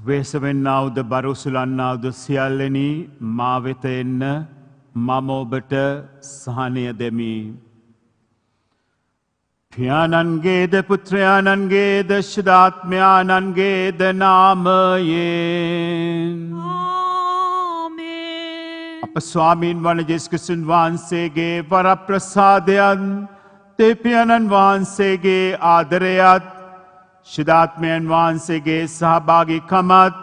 වේසවෙන්නාවුද බරුසුලන්නාවුද සියල්ලෙනි මා වෙත එන්න මම ඔබට සහනය දෙමි. පියාණන්ගේද පුත්‍රයාණන්ගේද ශුද්ධාත්මයාණන්ගේද නාමයෙන් අප ස්වාමීන් වන ජේසුස් ක්‍රිස්තුන් වහන්සේගේ වරප්‍රසාදයන් දෙවියන්න් වහන්සේගේ ආදරයත් ශුද්ධාත්මයන් වහන්සේගේ සහභාගීකමත්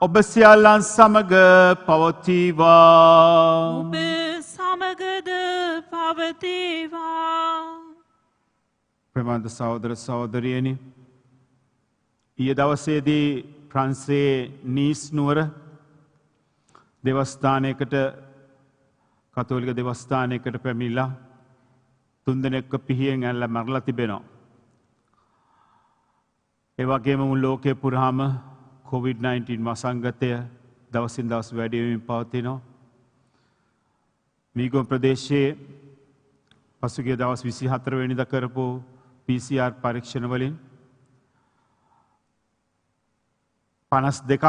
ඔබ සියල්ලන් සමග පවතිවා. ඔබ සමගද පවතිවා. ප්‍රමාද සහෝදර සහෝදරියනි, ඊයේ දවසේදී ප්‍රංසයේ නීස් නුවර දෙවස්ථානයකට කතෝලික දෙවස්ථානයකට පැමිණිලා 3 දෙනෙක්ව පිහියෙන් ඇල්ල මරලා තිබෙනවා. ඒ වගේම මුළු ලෝකේ පුරාම COVID-19 වසංගතය දවසින් දවස වැඩි වෙමින් පවතිනවා. මීගොම් ප්‍රදේශයේ පසුගිය දවස් 24 වෙනිදා කරපු PCR පරීක්ෂණ වලින් 52ක්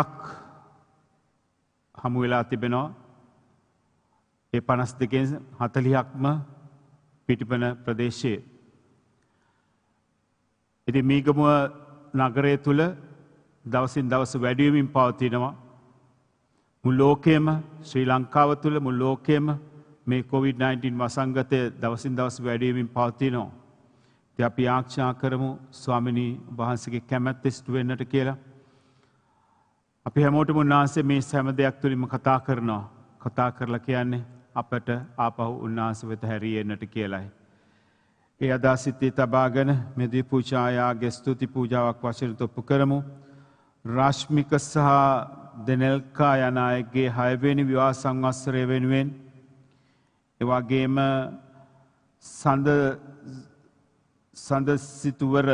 හමු වෙලා තිබෙනවා. ඒ 52කින් 40ක්ම පිටිපන ප්‍රදේශයේ. ඉතින් මීගමුව නගරය තුල දවසින් දවස වැඩි වෙමින් පවතිනවා. මුළු ලෝකෙම ශ්‍රී ලංකාව තුල මුළු ලෝකෙම මේ COVID-19 වසංගතය දවසින් දවස වැඩි වෙමින් පවතිනවා. ඉතින් අපි ආශා කරමු ස්වාමිනී වහන්සේගේ කැමැත්ත ඉෂ්ට වෙන්නට කියලා. අපි හැමෝටම උන්වහන්සේ මේ හැම දෙයක් තුළින්ම කතා කරනවා. කතා කරලා කියන්නේ අපට ආපහු උන්වහන්සේ වෙත හැරී එන්නට කියලායි. ඒ අදාසිතේ තබාගෙන මෙදී පූජායාගේ ස්තුති පූජාවක් වශයෙන් ඔප්පු කරමු. රාශ්මික සහ දෙනෙල්කා යන අයගේ 6 වෙනි විවාහ සංවත්සරය වෙනුවෙන් ඒ වගේම සඳසිතුවර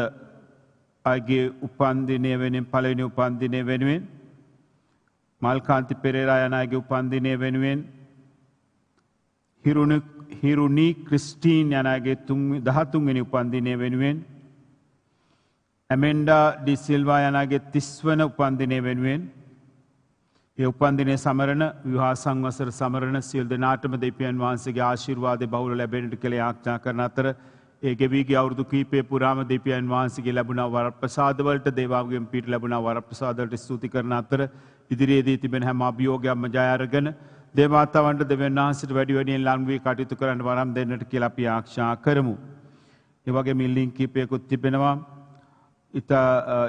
අයගේ උපන්දිනය වෙනුවෙන් පළවෙනි උපන්දිනය වෙනුවෙන් මල්කාන්ති පෙරේරා යන අයගේ උපන්දිනය වෙනුවෙන් හිරුනි ක්‍රිස්ටීන් යන අයගේ 13 වෙනි උපන්දිනය වෙනුවෙන් ඇමෙන්ඩා ඩි සිල්වා යන අයගේ 30 වන උපන්දිනය වෙනුවෙන් ඒ උපන්දිනය සමරන විවාහ සංවත්සර සමරන සියලු දෙනාටම දෙවියන් වහන්සේගේ ආශිර්වාදය බහුල ලැබෙන්නට කියලා යාඥා කරන අතර ඒ ගෙවිගේ අවුරුදු කීපය පුරාම දෙවියන් වහන්සේගේ ලැබුණා වරප්‍රසාද වලට දේවාවගෙන් පිට ලැබුණා වරප්‍රසාද වලට ස්තුති කරන අතර ඉදිරියේදී තිබෙන හැම අභියෝගයක්ම ජය අරගෙන දේවතාවන්ට දෙවියන් වහන්සේට වැඩි වැඩියෙන් ලං වී කටයුතු කරන්න වරම් දෙන්නට කියලා අපි ආශා කරමු. ඒ වගේම ඉල්ලීම් කීපයකුත් තිබෙනවා.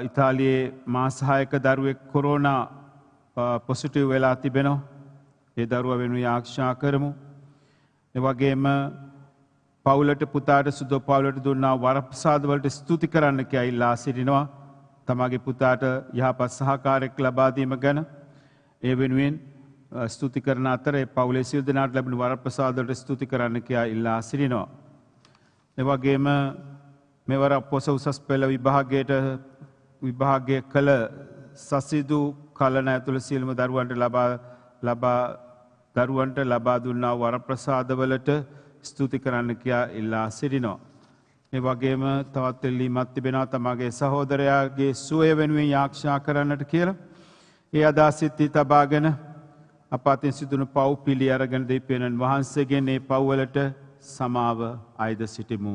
ඉතාලියේ මාස 6ක දරුවෙක් කොරෝනා පොසිටිව් වෙලා තිබෙනවා. ඒ දරුවා වෙනුවෙන් ආශා කරමු. ඒ වගේම පවුලට පුතාට සුදෝ පවුලට දුන්නා වරප්‍රසාද වලට ස්තුති කරන්න කියලා ඉල්ලා සිටිනවා. තමාගේ පුතාට යහපත් සහකාරයක් ලබා දීම ගැන ඒ වෙනුවෙන් ස්තුති කරන අතර ඒ පවුලේ සියලු දෙනාට ලැබෙන වරප්‍රසාද වලට ස්තුති කරන්න කියලා ඉල්ලා සිටිනවා. ඒ වගේම මෙවර පොස උසස් පෙළ විභාගය කළ සසිදු කලන ඇතුළු සියලුම දරුවන්ට ලබා දුන්නා වරප්‍රසාද වලට ස්තුති කරන්න කියා ඉල්ලා සිටිනවා. ඒ වගේම තවත් ඉල්ලීමක් තිබෙනවා තමාගේ සහෝදරයාගේ සුවය වෙනුවෙන් යාඥා කරන්නට කියලා. ඒ අදහසිත තබාගෙන අප අතින් සිදුණු පව් පිළි අරගෙන දෙවියන් වහන්සේගෙන් මේ පව් වලට සමාව අයද සිටිමු.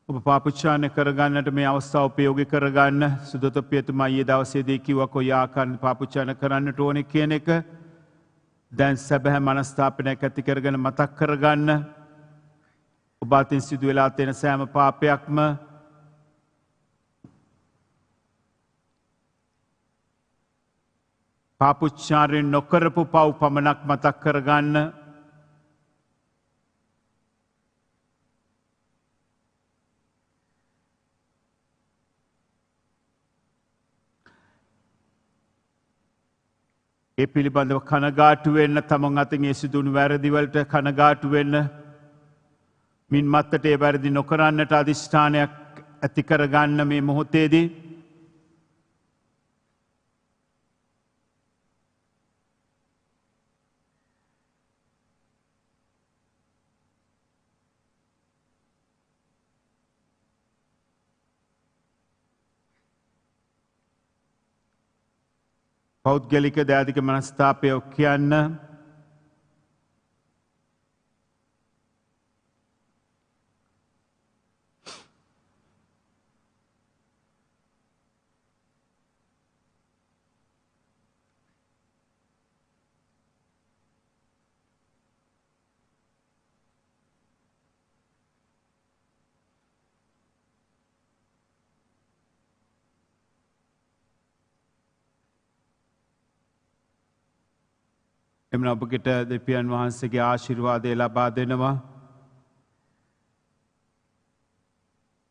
ඔබ පාපුච්චාරණය කරගන්නට මේ අවස්ථාව උපයෝගී කරගන්න සුදතපියතුමා ඊයේ දවසේදී කිව්වා කොයි ආකාරයෙන් පාපුච්චාරණය කරන්නට ඕනේ කියන එක දැන් සැබෑ මනස්ථාපනයක් ඇති කරගෙන මතක් කරගන්න. ඔබ අතින් සිදු වෙලා තියෙන සෑම පාපයක්ම පාපුච්චාරයෙන් නොකරපු පව් පමණක් මතක් කරගන්න. ඒ පිළිබඳව කනගාටු වෙන්න තමන් අතින් ඒ සිදුණු වැරදි වලට කනගාටු වෙන්න මින් මත්තට ඒ වැරදි නොකරන්නට අධිෂ්ඨානයක් ඇති කරගන්න මේ මොහොතේදී පෞද්ගලික දෑදික මනස්ථාපය කියන්න එමන ඔබකට දෙවියන් වහන්සේගේ ආශිර්වාදය ලබා දෙනවා.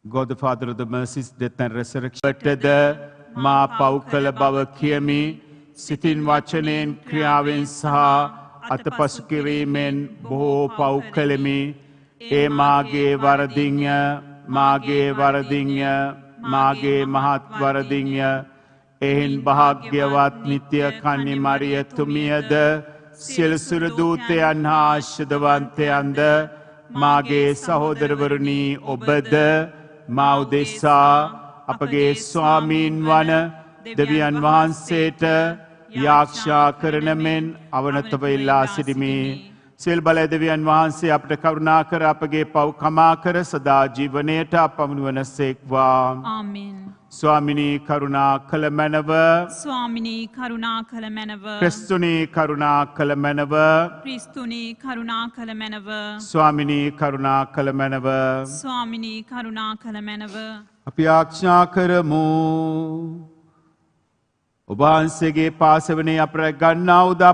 God the Father of the mercies, death and resurrection. ටද මා පව් කළ බව කියමි, සිතින් වචනයෙන් ක්‍රියාවෙන් සහ අතපසු කිරීමෙන් බොහෝ පව් කළෙමි. ඒ මාගේ වරදින්ය, මාගේ වරදින්ය, මාගේ මහත් වරදින්ය. එහෙන් භාග්‍යවත් නිත්‍ය කන්නි මරිය තුමියද සියලු සුර දූතයන් හා ආශිර්වාදවන්තයන්ද මාගේ සහෝදරවරුනි ඔබද මා උදෙසා අපගේ ස්වාමීන් වන දෙවියන් වහන්සේට යාක්ෂා කරන මෙන් අවනතව ඉල්ලා සිටිමි. සියලු බල දෙවියන් වහන්සේ අපට කරුණා කර අපගේ පව් කමා කර සදා ජීවනයට අපමුණුවන සේක්වා. ආමෙන්. ස්වාමිනී කරුණා කළ මැනව, ස්වාමිනී කරුණා කළ මැනව, ක්‍රිස්තුනී කරුණා කළ මැනව, ක්‍රිස්තුනී කරුණා කළ මැනව, ස්වාමිනී කරුණා කළ මැනව. ස්වාමිනී කරුණා කළ මැනව. අපි ආඥා කරමු. ඔබ වහන්සේගේ පාසවනේ අප ගන්නා වූ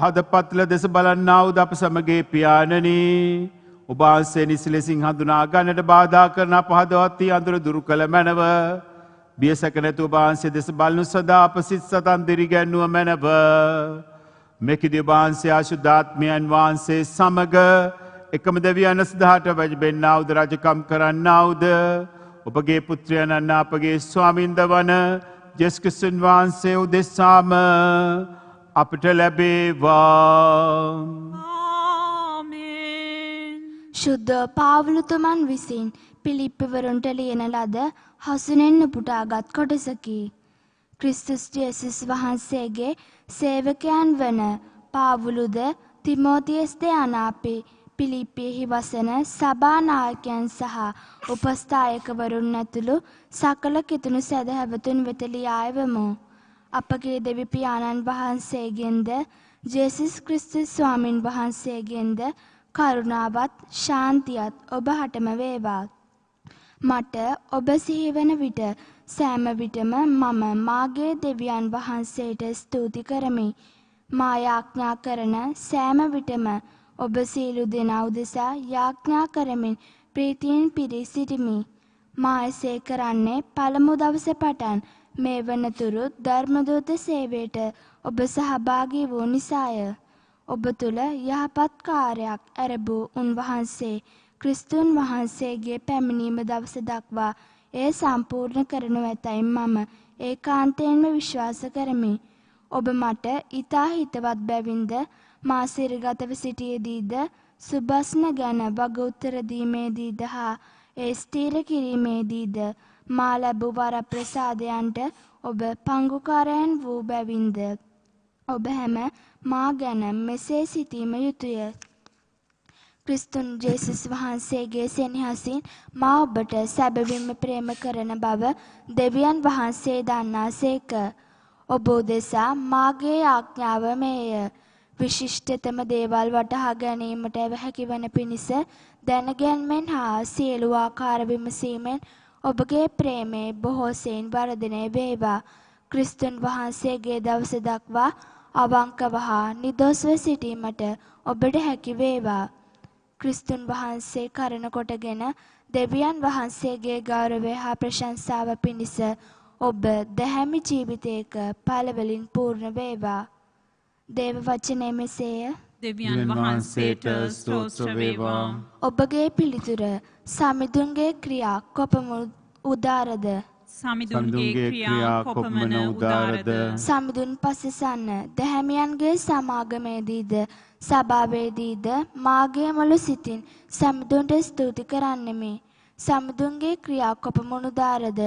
හදපත්ල දෙස බලන්නා වූ අප සමගේ පියාණනි, ඔබ වහන්සේ නිසි ලෙසින් හඳුනා ගන්නට බාධා කරන අපහදවත් අඳුර දුරු කළ මැනව. බියසක නැතුව ඔබ වහන්සේ දෙස බලනු සදා අප සිත් සතන් දිරිගැන්වුව මැනව. මෙකිදී ඔබ වහන්සේ ආශුද්ධාත්මයන් වහන්සේ සමග එකම දෙවියන් සදාට වැජබෙන්නා වූද රජකම් කරන්නා වූද ඔබගේ පුත්‍රයන් අපගේ ස්වාමින්ද වන ජේසුස් ක්‍රිස්තුන් වහන්සේ උදෙසාම අපට ලැබේවා. ආමෙන්. ශුද්ධ පාවුලුතුමන් විසින් පිලිප්පවරුන්ට ලියන ලද හසුනෙන් උපුටාගත් කොටසකි. ක්‍රිස්තුස් ජේසුස් වහන්සේගේ සේවකයන් වන පාවුලුද තිමෝතියස්ද යන අපේ පිලිප්පියෙහි වසන සභා නායකයන් සහ උපස්ථායකවරුන් ඇතුළු සකල කිතුණු සැදැහැවතුන් වෙත ලියා එවමු. අපගේ දෙවි පියාණන් වහන්සේගෙන්ද ජේසුස් ක්‍රිස්තුස් ස්වාමින් වහන්සේගෙන්ද කරුණාවත් ශාන්තියත් ඔබ හටම වේවා. මට ඔබ සිහිවන විට සෑම විටම මම මාගේ දෙවියන් වහන්සේට ස්තුති කරමි. මා යාඥා කරන සෑම විටම ඔබ සියලු දෙනා උදෙසා යාඥා කරමින් ප්‍රීතියෙන් පිරී සිටිමි. මා එසේ කරන්නේ පළමු දවසේ පටන් මේ වනතුරු ධර්මදූත සේවයට ඔබ සහභාගී වූ නිසාය. ඔබ තුල යහපත් කාර්යයක් ඇරඹූ උන්වහන්සේ ක්‍රිස්තුන් වහන්සේගේ පැමිණීම දවස දක්වා එය සම්පූර්ණ කරනු ඇතැයි මම ඒකාන්තයෙන්ම විශ්වාස කරමි. ඔබ මට ඊතා හිතවත් බැවින්ද මා සිරගතව සිටියේදීද සුබස්න ගැන වග උත්තර දීමේදීද හා ඒ ස්ථීර කිරීමේදීද මා ලැබූ වරප්‍රසාදයන්ට ඔබ පංගුකාරයන් වූ බැවින්ද ඔබ හැම මා ගැන මෙසේ සිටීම යුතුය. ක්‍රිස්තුන් ජේසුස් වහන්සේගේ සෙනෙහසින් මා ඔබට සැබවින්ම ප්‍රේම කරන බව දෙවියන් වහන්සේ දන්නාසේක. ඔබ උදෙසා මාගේ ආඥාව මේය. විශිෂ්ටතම දේවල් වටහා ගැනීමට හැකි වන පිණිස දැනගැන්මෙන් හා සියලු ආකාර විමසීමෙන් ඔබගේ ප්‍රේමේ බොහෝ සෙයින් වර්ධනය වේවා. ක්‍රිස්තුන් වහන්සේගේ දවස දක්වා අවංකව හා නිදොස්ව සිටීමට ඔබට හැකි වේවා. ක්‍රිස්තුන් වහන්සේ කරන කොටගෙන දෙවියන් වහන්සේගේ ගෞරවය හා ප්‍රශංසාව පිණිස ඔබ දැහැමි ජීවිතයක පළවලින් පූර්ණ වේවා. දේව වචනය මෙසේය. දෙවියන් වහන්සේට ස්තෝත්‍ර වේවා. ඔබගේ පිළිතුර සමිඳුන්ගේ ක්‍රියා කොපමණ උදාරද? සමිඳුන්ගේ ක්‍රියා කොපමණ උදාරද? සමිඳුන් පසසන්න දැහැමියන්ගේ සමාගමේදීද සභාවේදීද මාගේ මුළු සිතින් සමිඳුන්ට ස්තුති කරන්නෙමි. සමිඳුන්ගේ ක්‍රියා කොපමණු දාරද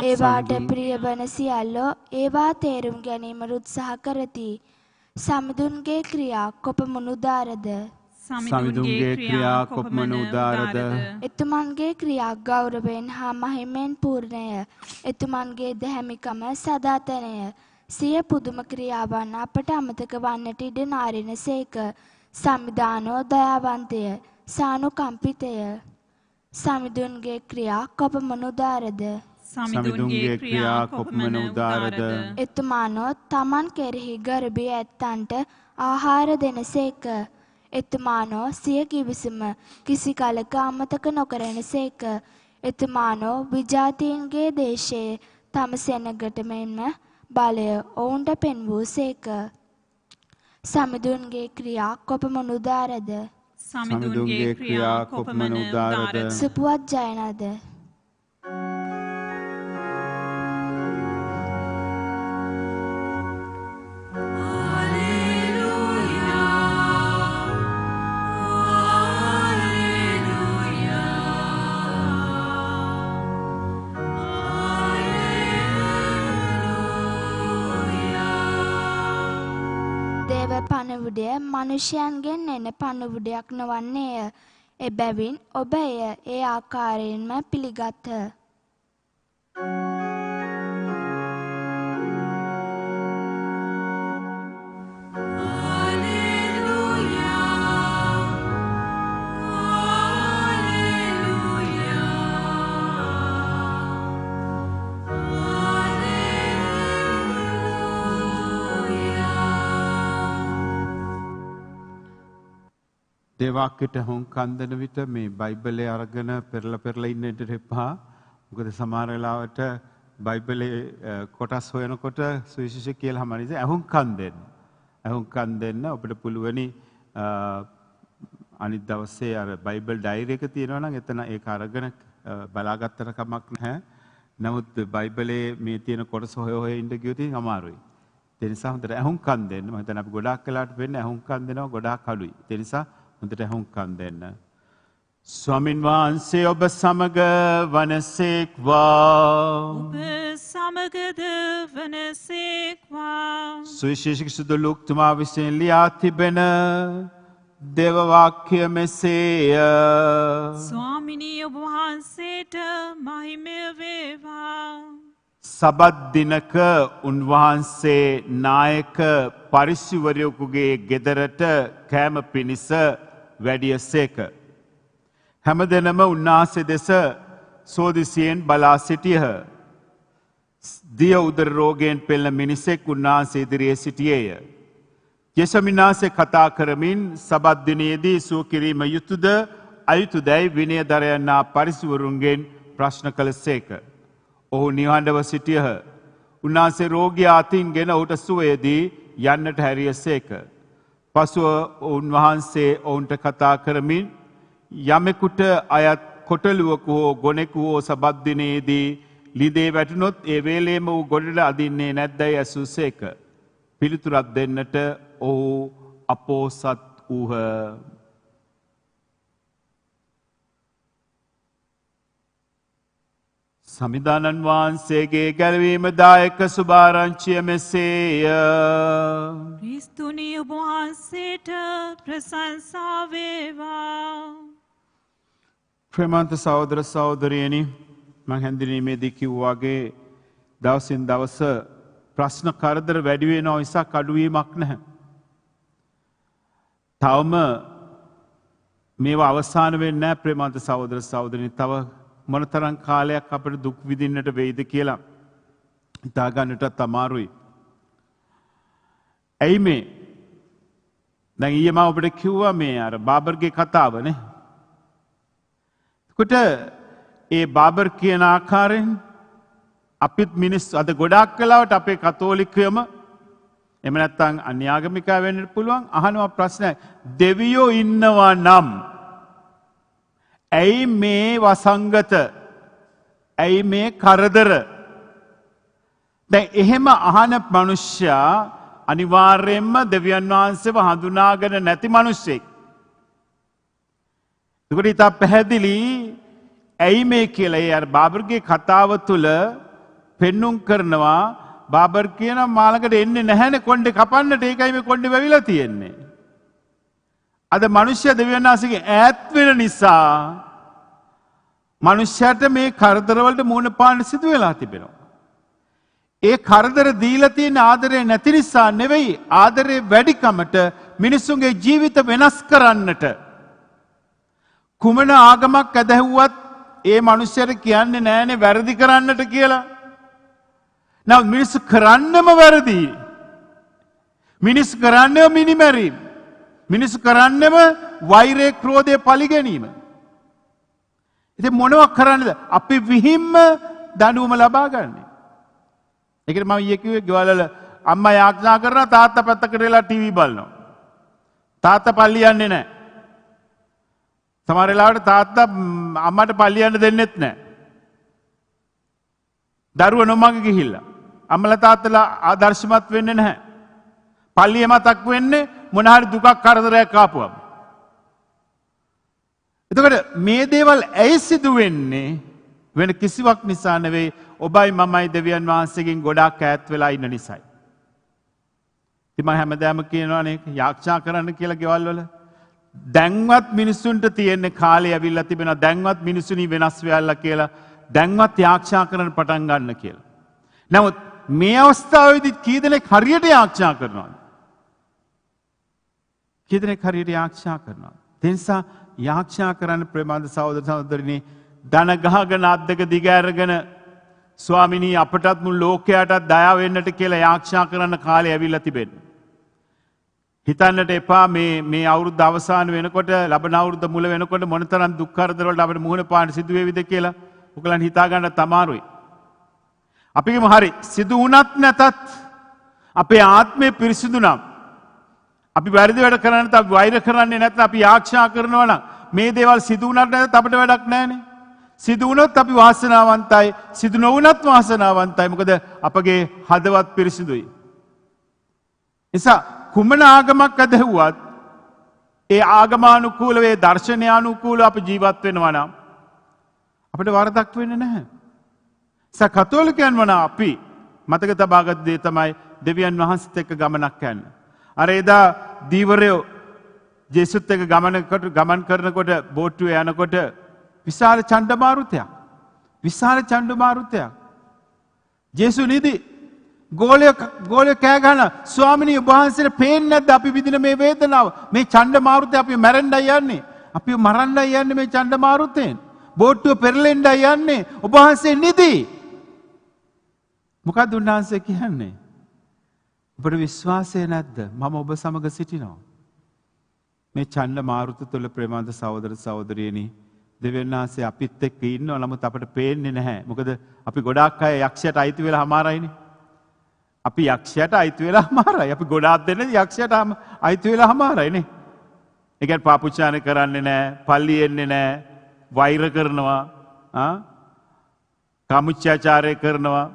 ඒවාට ප්‍රිය වන සියල්ලෝ ඒවා තේරුම් ගැනීමට උත්සාහ කරති. සමිඳුන්ගේ ක්‍රියා කොපමණු දාරද සමිඳුන්ගේ ක්‍රියා කොපමණු උදාරද එතුමන්ගේ ක්‍රියා ගෞරවයෙන් හා මහිමෙන් පූර්ණය. එතුමන්ගේ දැහැමිකම සදාතනය. සිය පුදුම ක්‍රියාවන් අපට අමතක වන්නට ඉඩ නාරින සේක. සමිධානෝ දයාවන්තය සානුකම්පිතය. සමිඳුන්ගේ ක්‍රියා කොපමණු උදාරද සමිඳුන්ගේ ක්‍රියා කොපමණු උදාරද එතුමානෝ තමන් කෙරෙහි ගර්භී ඇත්තන්ට ආහාර දෙනසේක. එතුමානෝ සිය කිවිසුම කිසි කලක අමතක නොකරන සේක. එතුමානෝ විජාතීන්ගේ දේශයේ තම සෙනගට මෙන්ම බලය ඔවුන්ට පෙන්වූ සේක. සමිඳුන්ගේ ක්‍රියා කොපමණු උදාරද සමිඳුන්ගේ ක්‍රියා කොපමණ උදාරද සුපුවත් ජයනද පණවුඩය මනුෂ්‍යයන්ගෙන් එන පණවුඩයක් නොවන්නේය. එබැවින් ඔබ එය ඒ ආකාරයෙන්ම පිළිගත්හ. දේවාක්‍යයට හොන් කන්දන විට මේ බයිබලේ අරගෙන පෙරලා ඉන්නට එපා. මොකද සමහර වෙලාවට බයිබලේ කොටස් හොයනකොට සුවිශේෂ කියලා හමනිද ඇහුම් කන් දෙන්න. ඇහුම් කන් දෙන්න ඔබට පුළුවනි අනිත් දවසේ අර බයිබල් ඩයරි එක තියෙනවා නම් එතන ඒක අරගෙන බලාගත්තට කමක් නැහැ. නමුත් බයිබලේ මේ තියෙන කොටස හොය ඉන්න ගියොත් අමාරුයි. ඒ නිසා හොඳට ඇහුම් කන් දෙන්න. මම හිතන්නේ අපි ගොඩාක් වෙලාවට වෙන්නේ ඇහුම් කන් දෙනවා ගොඩාක් අඩුයි. ඒ නිසා හොඳට ඇහුම් කන් දෙන්න. ස්වාමින් වහන්සේ ඔබ සමග වනසේක්වා. ඔබ සමගද වනසේක්වා. සුවිශේෂික සුදු ලූක්තුමා විසින් ලියා තිබෙන දේව වාක්‍ය මෙසේය. ස්වාමිනී ඔබ වහන්සේට මහිමය වේවා. සබත් දිනක උන්වහන්සේ නායක පරිසිවරයෙකුගේ ගෙදරට කෑම පිණිස වැඩියසේක. හැමදෙනම උන්වහන්සේ දෙස සෝදිසියෙන් බලා සිටියහ. දිය උදර රෝගයෙන් පෙළෙන මිනිසෙක් උන්වහන්සේ ඉදිරියේ සිටියේය. යේසුමිනාසේ කතා කරමින් සබත් දිනයේදී සුව කිරීම යුතුයද අයුතුයදයි විනයදරයන්නා පරිසිවරුන්ගෙන් ප්‍රශ්න කළසේක. ඔහු නිහඬව සිටියහ. උන්වහන්සේ රෝගියා අතින්ගෙන ඔහුට සුවයදී යන්නට හැරියසේක. පසුව උන්වහන්සේ ඔවුන්ට කතා කරමින් යමෙකුට අයත් කොටලුවක හෝ ගොනෙකු හෝ සබත් දිනයේදී ලිදේ වැටුනොත් ඒ වේලේම වූ ගොඩට අදින්නේ නැද්දයි ඇසූසේක. පිළිතුරක් දෙන්නට ඔහු අපෝසත් වූහ. සමිධානන් වහන්සේගේ ගැලවීම දායක සුභාරංචිය මෙසේය. ක්‍රිස්තුනි ඔබ වහන්සේට ප්‍රශංසා වේවා. ප්‍රේමන්ත සහෝදර සහෝදරියනි, මම හැඳින්වීමේදී කිව්වා වගේ දවසින් දවස ප්‍රශ්න කරදර වැඩි වෙනවා මිසක් අඩු වීමක් නැහැ. තවම මේවා අවසන් වෙන්නේ නැහැ ප්‍රේමන්ත සහෝදර සහෝදරියනි. තව මොනතරම් කාලයක් අපිට දුක් විඳින්නට වෙයිද කියලා හිතා ගන්නටත් අමාරුයි. ඇයි මේ? දැන් ඊයේ මම ඔබට කිව්වා මේ අර බාබර්ගේ කතාවනේ. කොට ඒ බාබර් කියන ආකාරයෙන් අපිත් මිනිස් අද ගොඩාක් වෙලාවට අපේ කතෝලිකයම එහෙම නැත්නම් අන්‍යාගමිකා වෙන්න පුළුවන් අහනවා ප්‍රශ්නයක්. දෙවියෝ ඉන්නවා නම් ඇයි මේ වසංගත? ඇයි මේ කරදර? දැන් එහෙම අහන මිනිස්සයා අනිවාර්යයෙන්ම දෙවියන් වහන්සේව හඳුනාගෙන නැති මිනිස්සෙක්. ඒකට ඉතා පැහැදිලි ඇයි මේ කියලා ඒ අර බාබර්ගේ කතාව තුළ පෙන්නුම් කරනවා බාබර් කියන මාළකට එන්නේ නැහැනේ කොණ්ඩේ කපන්නට ඒකයි මේ කොණ්ඩේ වැවිලා තියෙන්නේ. අද මිනිස්සු දෙවියන් වහන්සේගේ ඈත් වෙන නිසා මිනිස්සයාට මේ කරදර වලට මුහුණ පාන්න සිදු වෙලා තිබෙනවා. ඒ කරදර දීලා තියෙන ආදරය නැති නිසා නෙවෙයි ආදරේ වැඩිකමට මිනිසුන්ගේ ජීවිත වෙනස් කරන්නට කුමන ආගමක් ඇදහුවත් ඒ මිනිස්සයාට කියන්නේ නෑනේ වැරදි කරන්නට කියලා. නමුත් මිනිස්සු කරන්නම වැරදි. මිනිස්සු කරන්නම මිනිමැරීම. මිනිස්සු කරන්නම වෛරය ක්‍රෝධය පලි ගැනීම. ඉතින් මොනවා කරන්නද? අපි විහිම්ම දඬුවම ලබා ගන්න. ඒකට මම ඊයේ කිව්වේ ගෙවල් වල අම්මා යාඥා කරනවා තාත්තා පැත්තකට වෙලා ටීවී බලනවා. තාත්තා පල්ලි යන්නේ නැහැ. සමහර වෙලාවට තාත්තා අම්මට පල්ලි යන්න දෙන්නෙත් නැහැ. දරුවා නොමග ගිහිල්ලා. අම්මලා තාත්තලා ආදර්ශමත් වෙන්නේ නැහැ. පල්ලිය මතක් වෙන්නේ මොන හරි දුකක් කරදරයක් ආපුවම. එතකොට මේ දේවල් ඇයි සිදු වෙන්නේ? වෙන කිසිවක් නිසා නෙවෙයි ඔබයි මමයි දෙවියන් වහන්සේගෙන් ගොඩාක් ඈත් වෙලා ඉන්න නිසායි. ඉතින් මම හැමදාම කියනවානේ යාඥා කරන්න කියලා ගෙවල් වල. දැන්වත් මිනිස්සුන්ට තියෙන කාලය ඇවිල්ලා තිබෙනවා. දැන්වත් මිනිස්සුනි වෙනස් වෙයල්ලා කියලා. දැන්වත් යාඥා කරන්න පටන් ගන්න කියලා. නමුත් මේ අවස්ථාවේදී කී දෙනෙක් හරියට යාඥා කරනවද? කී දෙනෙක් හරියට යාඥා කරනවද? ඒ නිසා යාඥා කරන්න ප්‍රේමාන්ත සහෝදර සහෝදරිනි දන ගහගෙන අත් දෙක දිග අරගෙන ස්වාමිනී අපටත් මුළු ලෝකයටත් දයාව වෙන්නට කියලා යාඥා කරන්න කාලය ඇවිල්ලා තිබෙන්නේ. හිතන්නට එපා මේ අවුරුද්ද අවසාන වෙනකොට ලබන අවුරුද්ද මුල වෙනකොට මොනතරම් දුක් කරදර වලට අපිට මුහුණ පාන්න සිදු වේවිද කියලා ඔයගලන් හිතා ගන්න තමාරුයි. අපිගේම හරි සිදු වුණත් නැතත් අපේ ආත්මය පිරිසිදු නම් අපි වැරදි වැඩ කරන්නේ නැත්නම් අපි වෛර කරන්නේ නැත්නම් අපි යාඥා කරනවා නම් මේ දේවල් සිදු වුණත් නැත්නම් අපිට වැඩක් නැහැනේ. සිදු වුණොත් අපි වාසනාවන්තයි, සිදු නොවුණත් වාසනාවන්තයි. මොකද අපගේ හදවත් පිරිසිදුයි. නිසා කුමන ආගමක් අදහුවත් ඒ ආගමානුකූලව ඒ දර්ශනයානුකූලව අපි ජීවත් වෙනවා නම් අපිට වරදක් වෙන්නේ නැහැ. කතෝලිකයන් වන අපි මතක තබාගත් දේ තමයි දෙවියන් වහන්සේත් එක්ක ගමනක් යන්න. අර එදා දීවරයෝ ජේසුත් එක්ක ගමන් කරනකොට බෝට්ටුවේ යනකොට විශාල චණ්ඩමාරුතයක්. විශාල චණ්ඩමාරුතයක්. ජේසු නිදි ගෝලය කෑ ගහන ස්වාමිනී ඔබ වහන්සේට පේන්නේ නැද්ද අපි විඳින මේ වේදනාව? මේ චණ්ඩමාරුතේ අපි මැරෙන්නයි යන්නේ. අපි මරන්නයි යන්නේ මේ චණ්ඩමාරුතෙන්. බෝට්ටුව පෙරලෙන්නයි යන්නේ. ඔබ වහන්සේ නිදි. මොකක්ද උන්වහන්සේ කියන්නේ? ඔබට විශ්වාසය නැද්ද? මම ඔබ සමග සිටිනවා. මේ චණ්ඩමාරුත තුළ ප්‍රේමාන්ත සහෝදර සහෝදරියනි දෙවියන් වහන්සේ අපිත් එක්ක ඉන්නවා. නමුත් අපට පේන්නේ නැහැ. මොකද අපි ගොඩාක් අය යක්ෂයට අයිති වෙලා හමාරයිනේ. අපි යක්ෂයට අයිති වෙලා හමාරයි. අපි ගොඩාක් දෙන්නේ යක්ෂයට අයිති වෙලා හමාරයිනේ. ඒ කියන්නේ පාපුච්චාන කරන්නේ නැහැ, පල්ලි එන්නේ නැහැ, වෛර කරනවා, කාමුච්චාචාරය කරනවා,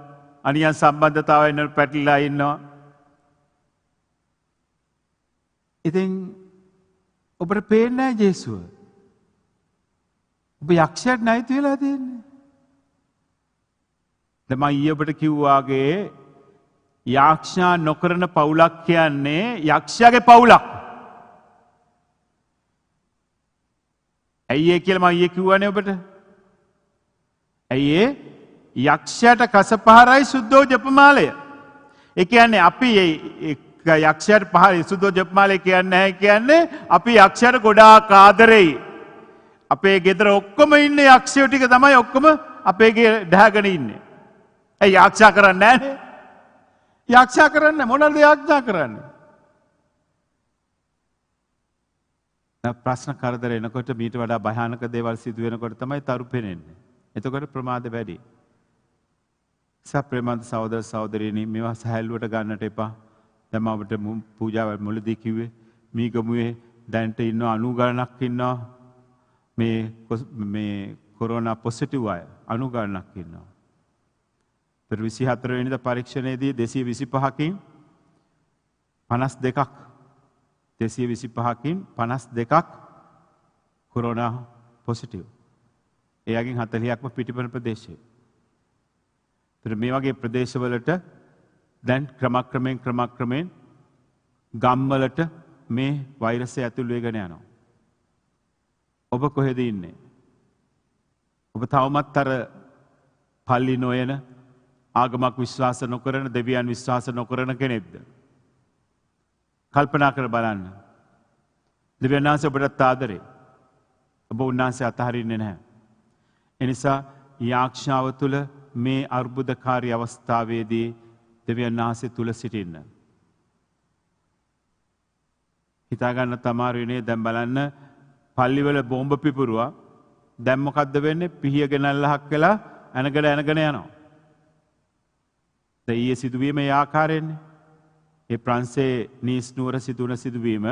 අනියන් සම්බන්ධතාවයන් පැටලිලා ඉන්නවා. ඉතින් ඔබට පේන්නේ නැහැ ජේසුව. ඔබ යක්ෂයට නැති වෙලා තියෙන්නේ. දැන් මම ඊයේ ඔබට කිව්වාගේ යාඥා නොකරන පවුලක් කියන්නේ යක්ෂයාගේ පවුලක්. ඇයි ඒ කියලා මම ඊයේ කිව්වනේ ඔබට? ඇයි ඒ යක්ෂයාට කසපහරයි සුද්ධෝ ජපමාලය. ඒ කියන්නේ අපි යක්ෂයාට පහර සුද්ධෝ ජපමාලය කියන්නේ නැහැ කියන්නේ අපි යක්ෂයාට ගොඩාක් ආදරෙයි. අපේ ගෙදර ඔක්කොම ඉන්නේ යක්ෂයෝ ටික තමයි ඔක්කොම අපේ ගේ ඩහගෙන ඉන්නේ. ඇයි යාඥා කරන්නේ නැහනේ? යාඥා කරන්නේ මොනවද යාඥා කරන්නේ? ප්‍රශ්න කරදර එනකොට මීට වඩා භයානක දේවල් සිදු වෙනකොට තමයි තරු පෙනෙන්නේ. එතකොට ප්‍රමාද වැඩි. සප්‍රේමන්ත සහෝදර සහෝදරියනි මේවා සහැල්ලුවට ගන්නට එපා. දැන් මම අපිට පූජාව මුලදී කිව්වේ මීගමුවේ දැන්ට ඉන්න 90 ගණනක් ඉන්නවා. මේ කොරෝනා පොසිටිව් අය 90 ගණනක් ඉන්නවා. 24 වෙනිදා පරීක්ෂණයේදී 225කින් 52ක් 225කින් 52ක් කොරෝනා පොසිටිව්. එයාගෙන් 40ක්ම පිටිපන ප්‍රදේශය. ඒතර මේ වගේ ප්‍රදේශවලට දැන් ක්‍රමක්‍රමයෙන් ගම්වලට මේ වෛරසය ඇතුල් වෙගෙන යනවා. ඔබ කොහෙද ඉන්නේ? ඔබ තවමත් අර පල්ලි නොයන ආගමක් විශ්වාස නොකරන දෙවියන් විශ්වාස නොකරන කෙනෙක්ද? කල්පනා කර බලන්න. දෙවියන් වහන්සේ ඔබට ආදරේ. ඔබ උන්වහන්සේ අතහරින්නේ නැහැ. එනිසා යාක්ෂාව තුළ මේ අර්බුදකාරී අවස්ථාවේදී දෙවියන් වහන්සේ තුල සිටින්න. හිතාගන්න තමාරුනේ දැන් බලන්න පල්ලිවල බෝම්බ පිපුරුවා. දැන් මොකද්ද වෙන්නේ? පිහිය ගෙනල්ලා හක්කලා එනගඩ යනවා. ඊයේ සිදුවීම ඒ ආකාරයෙන්නේ. ඒ ප්‍රංශයේ නීස් නුවර සිදුවන සිදුවීම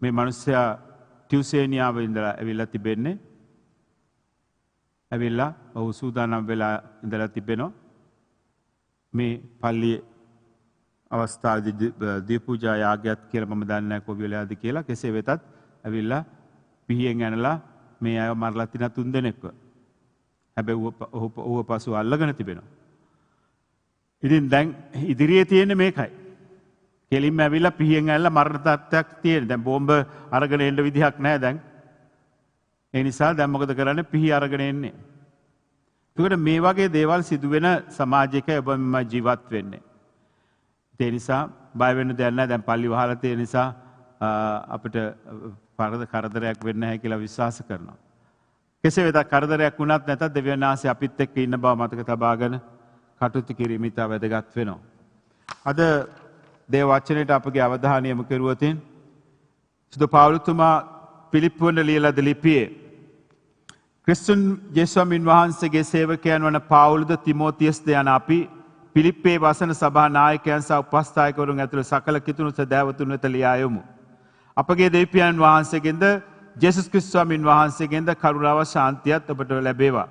මේ මිනිස්සයා ටියුසේනියාව ඉඳලා ඇවිල්ලා තිබෙන්නේ. ඇවිල්ලා ඔහු සූදානම් වෙලා ඉඳලා තිබෙනවා. මේ පල්ලියේ අවස්ථාවේදී දී පූජා යාගයක් කියලා මම දන්නේ නැහැ කොයි වෙලාවද කියලා. කෙසේ වෙතත් ඇවිල්ලා පිහියෙන් ඇනලා මේ අය මරලා තින 3 දෙනෙක්ව. හැබැයි ඌව පසු අල්ලගෙන තිබෙනවා. ඉතින් දැන් ඉදිරියේ තියෙන්නේ මේකයි. කෙලින්ම ඇවිල්ලා පිහියෙන් ඇනලා මරණ තත්ත්වයක් තියෙන. දැන් බෝම්බ අරගෙන එන්න විදිහක් නැහැ දැන්. ඒ නිසා දැන් මොකද කරන්නේ? පිහි අරගෙන එන්නේ. ඒකට මේ වගේ දේවල් සිදුවෙන සමාජයක ඔබම ජීවත් වෙන්නේ. ඒ නිසා බය වෙන්න දෙයක් නැහැ. දැන් පල්ලි වහලා තියෙන නිසා අපිට කරදරයක් වෙන්නේ නැහැ කියලා විශ්වාස කරනවා. කෙසේ වෙතත් කරදරයක් වුණත් නැතත් දෙවියන් වහන්සේ අපිත් එක්ක ඉන්න බව මතක තබාගෙන කටයුතු කිරීම ඉතා වැදගත් වෙනවා. අද දේව වචනයට අපගේ අවධානය යොමු කරුවොතින් සුදු පවුලතුමා පිලිප්පුවන්ට ලියලා ද ලිපියේ ක්‍රිස්තුන් යේසුස්වමින් වහන්සේගේ සේවකයන් වන පවුල්ද තිමෝතියස්ද යන අපි පිලිප්පේ වසන සභා නායකයන් සහ උපස්ථායකවරුන් ඇතුළු සකල කිතුණු සදෑවතුන් වෙත ලියා යමු. අපගේ දෙවියන් වහන්සේගෙන්ද ජේසුස් ක්‍රිස්තුස් ස්වාමීන් වහන්සේගෙන්ද කරුණාව ශාන්තියත් ඔබට ලැබේවා.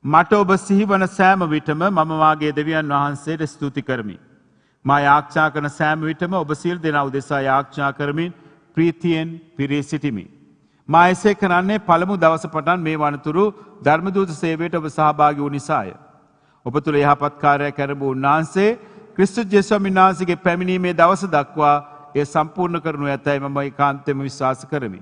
මට ඔබ සිහිවන සෑම විටම මම මාගේ දෙවියන් වහන්සේට ස්තුති කරමි. මා යාච්ඡා කරන සෑම විටම ඔබ සියලු දෙනා උදෙසා යාච්ඡා කරමින් ප්‍රීතියෙන් පිරී සිටිමි. මා එසේ කරන්නේ පළමු දවස පටන් මේ වනතුරු ධර්මදූත සේවයට ඔබ සහභාගී වූ නිසාය. ඔබ තුළ යහපත් කාර්යයක් කරපු උන්වහන්සේ ක්‍රිස්තුස් යේසුස් වහන්සේගේ පැමිණීමේ දවස දක්වා එය සම්පූර්ණ කරනු ඇතැයි මම ඒකාන්තයෙන්ම විශ්වාස කරමි.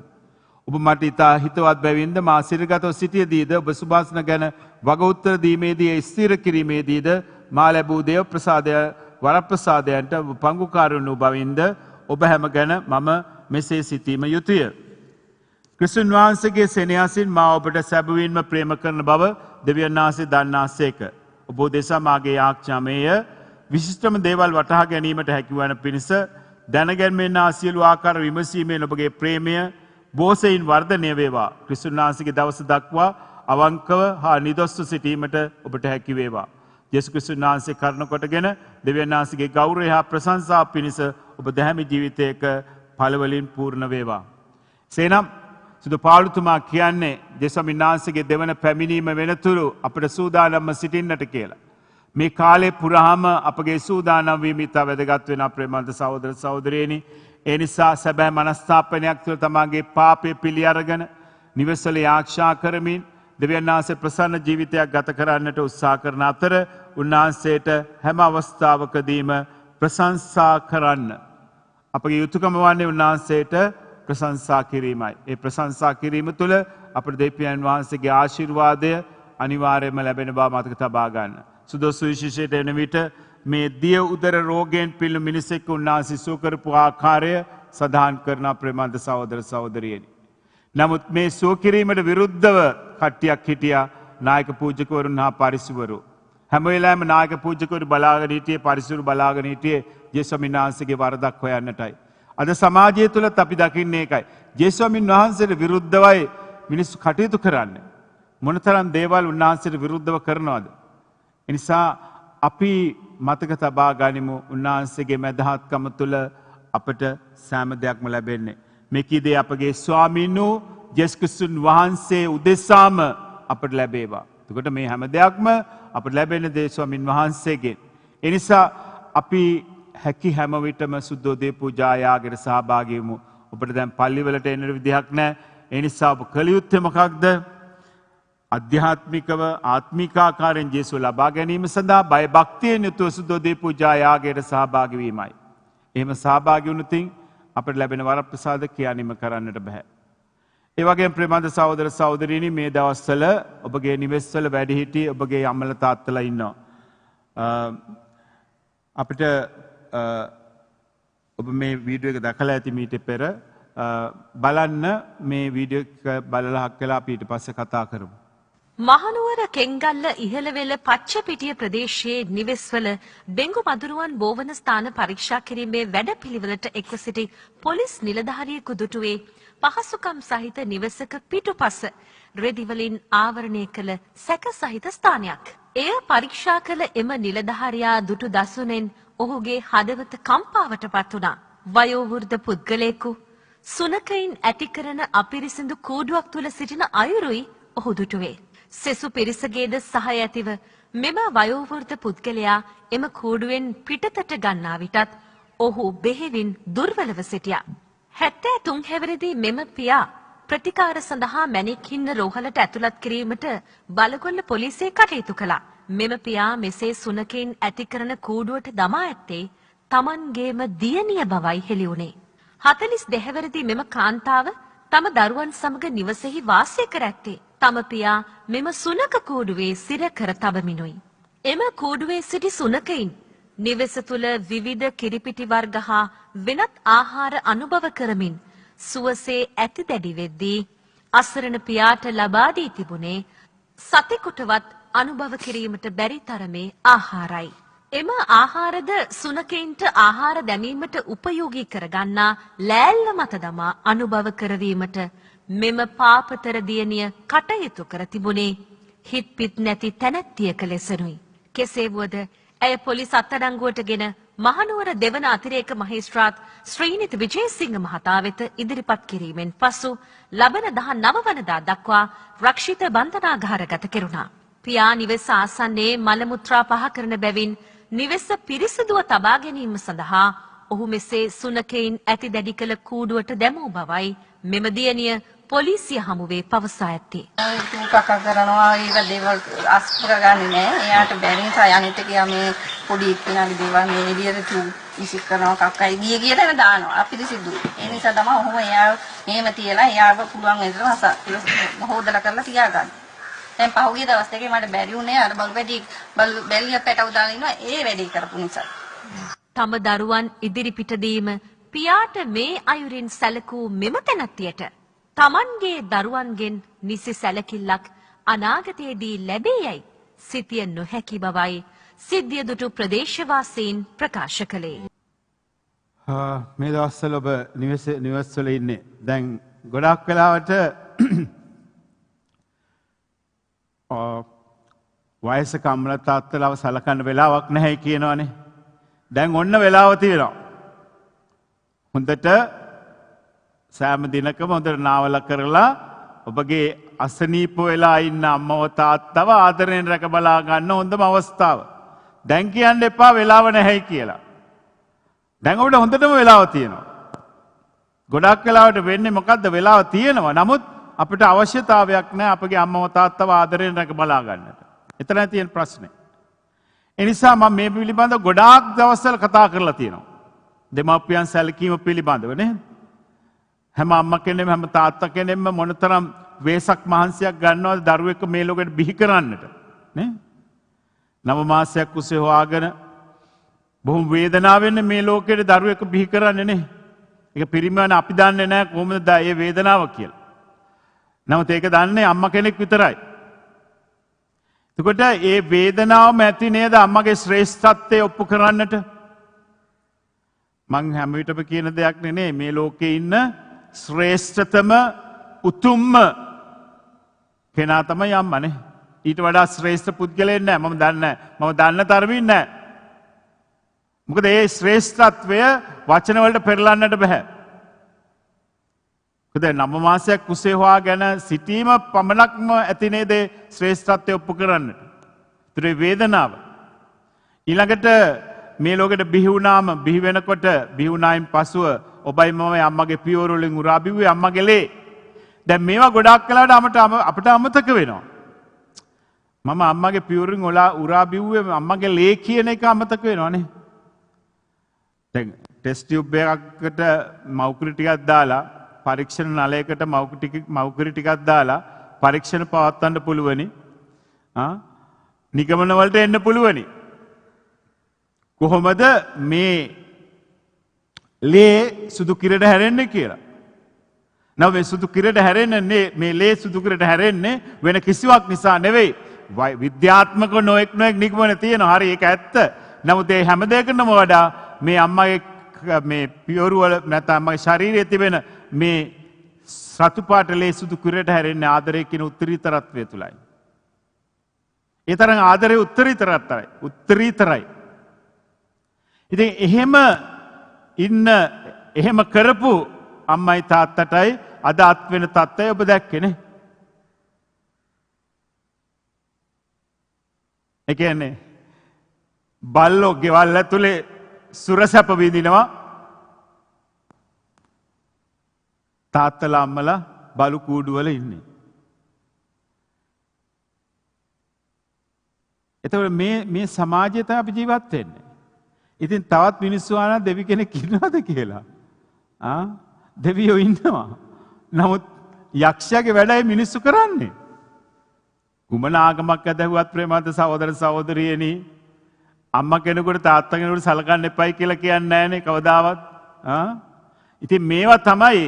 ඔබ මට ඉතා හිතවත් බැවින්ද මා සිරගතව සිටියදීද ඔබ සුභාසන ගැන වග උත්තර දීමේදී ස්ථිර කිරීමේදීද මා ලැබූ දේව ප්‍රසාදය වරප්‍රසාදයන්ට පංගුකාරුන් වූ බවින්ද ඔබ හැම ගැන මම මෙසේ සිටීම යුතුය. ක්‍රිස්තුන් වහන්සේගේ සෙනෙහසින් මා ඔබට සැබවින්ම ප්‍රේම කරන බව දෙවියන් වහන්සේ දන්නාසේක. ඔබ දෙසා මාගේ යාඥාමේය විශිෂ්ටම දේවල් වටහා ගැනීමට හැකිවන පිණිස දැනගැන්මෙන් සියලු ආකාර විමසීමෙන් ඔබගේ ප්‍රේමය බෝසෙයින් වර්ධනය වේවා. ක්‍රිස්තුන් වහන්සේගේ දවස දක්වා අවංකව හා නිදොස්ව සිටීමට ඔබට හැකි වේවා. යේසුස් ක්‍රිස්තුස් වහන්සේ කරුණ කොටගෙන දෙවියන් වහන්සේගේ ගෞරවය හා ප්‍රශංසාව පිණිස ඔබ දැහැමි ජීවිතයක ඵලවලින් පූර්ණ වේවා. සේනම් සුදු පාවුලතුමා කියන්නේ යේසුස් වහන්සේගේ දෙවන පැමිණීම වෙනතුරු අපට සූදානම්ව සිටින්නට කියලා. මේ කාලේ පුරාම අපගේ සූදානම් වීම ඉතා වැදගත් වෙන ප්‍රේමන්ත සහෝදර සහෝදරියනි. ඒ නිසා සැබෑ මනස්ථාපනයක් තුළ තමාගේ පාපය පිළි අරගෙන නිවසල යාක්ෂා කරමින් දෙවියන් වහන්සේ ප්‍රසන්න ජීවිතයක් ගත කරන්නට උත්සාහ කරන අතර උන්වහන්සේට හැම අවස්ථාවකදීම ප්‍රශංසා කරන්න. අපගේ යුතුයකම වන්නේ උන්වහන්සේට ප්‍රශංසා කිරීමයි. ඒ ප්‍රශංසා කිරීම තුළ අපේ දෙවියන් වහන්සේගේ ආශිර්වාදය අනිවාර්යයෙන්ම ලැබෙන බව මතක තබා ගන්න. සුදොසු විශේෂයට එන විට මේ දිය උදර රෝගයෙන් පිළි මිනිසෙක් උන්වහන්සේ සුව කරපු ආකාරය සඳහන් කරන ප්‍රේමන්ත සහෝදර සහෝදරියනි. නමුත් මේ සුව කිරීමට විරුද්ධව කට්ටියක් හිටියා නායක පූජකවරුන් හා පරිසුවරු. හැම වෙලාවෙම නායක පූජකවරු බලාගෙන හිටියේ පරිසුවරු බලාගෙන හිටියේ යේසුස් වහන්සේගේ වරදක් හොයන්නටයි. අද සමාජය තුළත් අපි දකින්නේ ඒකයි. යේසුස් වහන්සේට විරුද්ධවයි මිනිස්සු කටයුතු කරන්නේ. මොනතරම් දේවල් උන්වහන්සේට විරුද්ධව කරනවද? එනිසා අපි මතක තබා ගනිමු උන්වහන්සේගේ මැදහත්කම තුළ අපට සෑම දෙයක්ම ලැබෙන්නේ. මේකීදේ අපගේ ස්වාමීන් වූ යේසුස් ක්‍රිස්තුස් වහන්සේ උදෙසාම අපට ලැබේවා. එතකොට මේ හැම දෙයක්ම අපට ලැබෙන දේ ස්වාමීන් වහන්සේගෙන්. ඒ නිසා අපි හැකි හැම විටම සුද්ධෝදය පූජා යාගයට සහභාගී වෙමු. ඔබට දැන් පල්ලිවලට එන්න විදිහක් නැහැ. ඒ නිසා ඔබ කළ යුත්තේ මොකක්ද? අධ්‍යාත්මිකව ආත්මිකාකාරයෙන් ජේසුව ලබා ගැනීම සඳහා බය භක්තියෙන් යුතුව සුදෝදේ පූජා යාගයට සහභාගී වීමයි. එහෙම සහභාගී වුණොතින් අපට ලැබෙන වරප්‍රසාද කියානිම කරන්නට බෑ. ඒ වගේම ප්‍රේමද සහෝදර සහෝදරීනි මේ දවස්වල ඔබගේ නිවෙස්වල වැඩිහිටි ඔබගේ අම්මලා තාත්තලා ඉන්නවා. අපිට ඔබ මේ වීඩියෝ එක දැකලා ඇති මීට පෙර බලන්න මේ වීඩියෝ එක බලලා හක් වෙලා අපි ඊට පස්සේ කතා කරමු. මහනුවර කෙංගල්ල ඉහළවෙල පච්චපිටිය ප්‍රදේශයේ නිවෙස්වල ඩෙංගු මදුරුවන් බෝවන ස්ථාන පරීක්ෂා කිරීමේ වැඩපිළිවෙලට එක්ව සිටි පොලිස් නිලධාරියෙකු දුටුවේ පහසුකම් සහිත නිවසක පිටුපස රෙදිවලින් ආවරණය කළ සැක සහිත ස්ථානයක්. එය පරීක්ෂා කළ එම නිලධාරියා දුටු දසුනෙන් ඔහුගේ හදවත කම්පාවට පත් වුණා. වයෝවෘද්ධ පුද්ගලයෙකු සුනකයින් ඇති කරන අපිරිසිදු කූඩුවක් තුල සිටින අයුරුයි ඔහු දුටුවේ. සෙසු පිරිසගේද සහය ඇතිව මෙම වයෝවෘද්ධ පුද්ගලයා එම කූඩුවෙන් පිටතට ගන්නා විටත් ඔහු බෙහෙවින් දුර්වලව සිටියා. 73 හැවිරිදි මෙම පියා ප්‍රතිකාර සඳහා මැණික්හින්න රෝහලට ඇතුළත් කිරීමට බලගොල්ල පොලිසිය කටයුතු කළා. මෙම පියා මෙසේ සුනකයින් ඇති කරන කූඩුවට දමා ඇත්තේ Tamanගේම දියණිය බවයි හෙළි වුණේ. 42 හැවිරිදි මෙම කාන්තාව තම දරුවන් සමග නිවසේහි වාසය කර ඇත්තේ තම පියා මෙම සුනක කූඩුවේ සිර කර තබමිනුයි. එම කූඩුවේ සිටි සුනකයින් නිවෙස තුල විවිධ කිරිපිටි වර්ග හා වෙනත් ආහාර අනුභව කරමින් සුවසේ ඇති දැඩි වෙද්දී අසරණ පියාට ලබා දී තිබුණේ සතෙකුටවත් අනුභව කිරීමට බැරි තරමේ ආහාරයි. එම ආහාරද සුනකයින්ට ආහාර දැමීමට උපයෝගී කරගන්නා ලෑල්ල මත දමා අනුභව කරවීමට මෙම පාපතර දියණිය කටයුතු කර තිබුණේ හිත්පිත් නැති තැනැත්තියක ලෙසනුයි. කෙසේ වුවද ඇය පොලිස් අත්අඩංගුවටගෙන මහනුවර දෙවන අතිරේක මහේස්ත්‍රාත් ශ්‍රීනිත් විජේසිංහ මහතා වෙත ඉදිරිපත් කිරීමෙන් පසු ලබන 19 වනදා දක්වා රක්ෂිත බන්ධනාගාරගත කෙරුණා. පියා නිවෙස ආසන්නයේ මල මුත්‍රා පහ කරන බැවින් නිවෙස පිරිසිදුව තබා ගැනීම සඳහා ඔහු මෙසේ සුනකයින් ඇති දැඩි කළ කූඩුවට දැමූ බවයි මෙම දියණිය පොලිසිය හමුවේ පවසා ඇත්තේ. කක්ක කරනවා ඒක දේවල් අස්පුර ගන්නේ නැහැ. එයාට බැරි නිසා අනිත් එක මේ පොඩි එක්කෙනාගේ දේවල් මේ එළියට විසික් කරනවා කක්කයි ගිය ගියට එන දානවා. අපිරිසිදු. ඒ නිසා තමයි ඔහොම එයා මෙහෙම තියලා එයාව පුළුවන් විදිහට හොදලා කරලා තියාගන්න. දැන් පහුගිය දවස් දෙකේ මට බැරි වුණේ අර බැලිය පැටව දාලා ඉන්නවා ඒ වැඩේ කරපු නිසා. තම දරුවන් ඉදිරිපිට දීම පියාට මේ අයුරින් සැලකූ මෙම තැනැත්තියට තමන්ගේ දරුවන්ගෙන් නිසි සැලකිල්ලක් අනාගතයේදී ලැබේයයි සිතිය නොහැකි බවයි සිද්ධිය දුටු ප්‍රදේශවාසීන් ප්‍රකාශ කළේ. මේ දවස්වල ඔබ නිවස්වල ඉන්නේ. දැන් ගොඩක් වෙලාවට වයසක අම්මලා තාත්තලාව සලකන්න වෙලාවක් නැහැ කියනවනේ. දැන් ඔන්න වෙලාව තියෙනවා. හොඳට සෑම දිනකම හොඳට නාවල කරලා ඔබගේ අසනීප වෙලා ඉන්න අම්මව තාත්තව ආදරයෙන් රැක බලා ගන්න හොඳම අවස්ථාව. දැන් කියන්න එපා වෙලාව නැහැයි කියලා. දැන් ඔබට හොඳටම වෙලාව තියෙනවා. ගොඩක් වෙලාවට වෙන්නේ මොකද්ද? වෙලාව තියෙනවා. නමුත් අපිට අවශ්‍යතාවයක් නැහැ අපගේ අම්මව තාත්තව ආදරයෙන් රැක බලා ගන්නට. එතනයි තියෙන ප්‍රශ්නේ. ඒ නිසා මම මේ පිළිබඳව ගොඩාක් දවස්වල කතා කරලා තියෙනවා. දෙමාපියන් සැලකීම පිළිබඳව නේද? හැම අම්මා කෙනෙක්ම හැම තාත්තා කෙනෙක්ම මොනතරම් වේසක් මහන්සියක් ගන්නවද දරුවෙක් මේ ලෝකෙට බිහි කරන්නට නේ? 9 මාසයක් කුසේ හොයාගෙන බොහොම වේදනාවෙන් මේ ලෝකෙට දරුවෙක් බිහි කරන්නේ නේ. ඒක පිරිමවන අපි දන්නේ නැහැ කොහොමද ඒ වේදනාව කියලා. නමුත් ඒක දන්නේ අම්මා කෙනෙක් විතරයි. එතකොට ඒ වේදනාවම ඇති නේද අම්මගේ ශ්‍රේෂ්ඨත්වය ඔප්පු කරන්නට? මං හැම විටම කියන දෙයක් නෙනේ මේ ලෝකේ ඉන්න ශ්‍රේෂ්ඨතම උතුම්ම කෙනා තමයි අම්මනේ. ඊට වඩා ශ්‍රේෂ්ඨ පුද්ගලයෙක් නැහැ. මම දන්නේ නැහැ. මම දන්න තරමින් නැහැ. මොකද ඒ ශ්‍රේෂ්ඨත්වය වචන වලට පෙරලන්නට බෑ. මොකද 9 මාසයක් කුසේ හොයාගෙන සිටීම පමණක්ම ඇති නේද ශ්‍රේෂ්ඨත්වය ඔප්පු කරන්නට. ඒතරේ වේදනාව. ඊළඟට මේ ලෝකෙට බිහි වුණාම බිහි වෙනකොට බිහි වුණායින් පසුව ඔබයි මමයි අම්මගේ පියවර වලින් උරා බිව්වේ අම්මගේ ලේ. දැන් මේවා ගොඩාක් කලාට අපට අමතක වෙනවා. මම අම්මගේ පියවරින් උරා බිව්වේ අම්මගේ ලේ කියන එක අමතක වෙනවනේ. දැන් ටෙස්ට් ටියුබ් එකකට මව්කුරි ටිකක් දාලා පරීක්ෂණ නලයකට මව්කුරි ටිකක් දාලා පරීක්ෂණ පවත්වන්න පුළුවනි. නිගමන වලට එන්න පුළුවනි. කොහොමද මේ ලේ සුදු කිරට හැරෙන්නේ කියලා. නව මේ සුදු කිරට හැරෙන්නේ මේ ලේ සුදු කිරට හැරෙන්නේ වෙන කිසිවක් නිසා නෙවෙයි. විද්‍යාත්මක නොඑක් නිගමන තියෙනවා. හරි ඒක ඇත්ත. නමුත් ඒ හැම දෙයකටම වඩා මේ අම්මගේ මේ පියවරු වල නැත්නම් අම්මගේ ශරීරයේ තිබෙන මේ සතු පාට ලේ සුදු කිරට හැරෙන්නේ ආදරය කියන උත්තරීතරත්වය තුලයි. ඒ තරම් ආදරේ උත්තරීතරයි. ඉතින් එහෙම කරපු අම්මයි තාත්තටයි අද අත් වෙන තත්ත්වය ඔබ දැක්කේනේ. ඒ කියන්නේ බල්ලෝ ගෙවල් ඇතුලේ සුරසැප විඳිනවා. තාත්තලා අම්මලා බලු කූඩු වල ඉන්නේ. එතකොට මේ සමාජයේ තමයි අපි ජීවත් වෙන්නේ. ඉතින් තවත් මිනිස්සු ආන දෙවි කෙනෙක් ඉන්නවද කියලා? දෙවියෝ ඉන්නවා. නමුත් යක්ෂයාගේ වැඩයි මිනිස්සු කරන්නේ. කුමන ආගමක් ඇදහුවත් ප්‍රේමවන්ත සහෝදර සහෝදරියනි අම්මා කෙනෙකුට තාත්තා කෙනෙකුට සලකන්න එපයි කියලා කියන්නේ නැහනේ කවදාවත්. ඉතින් මේවා තමයි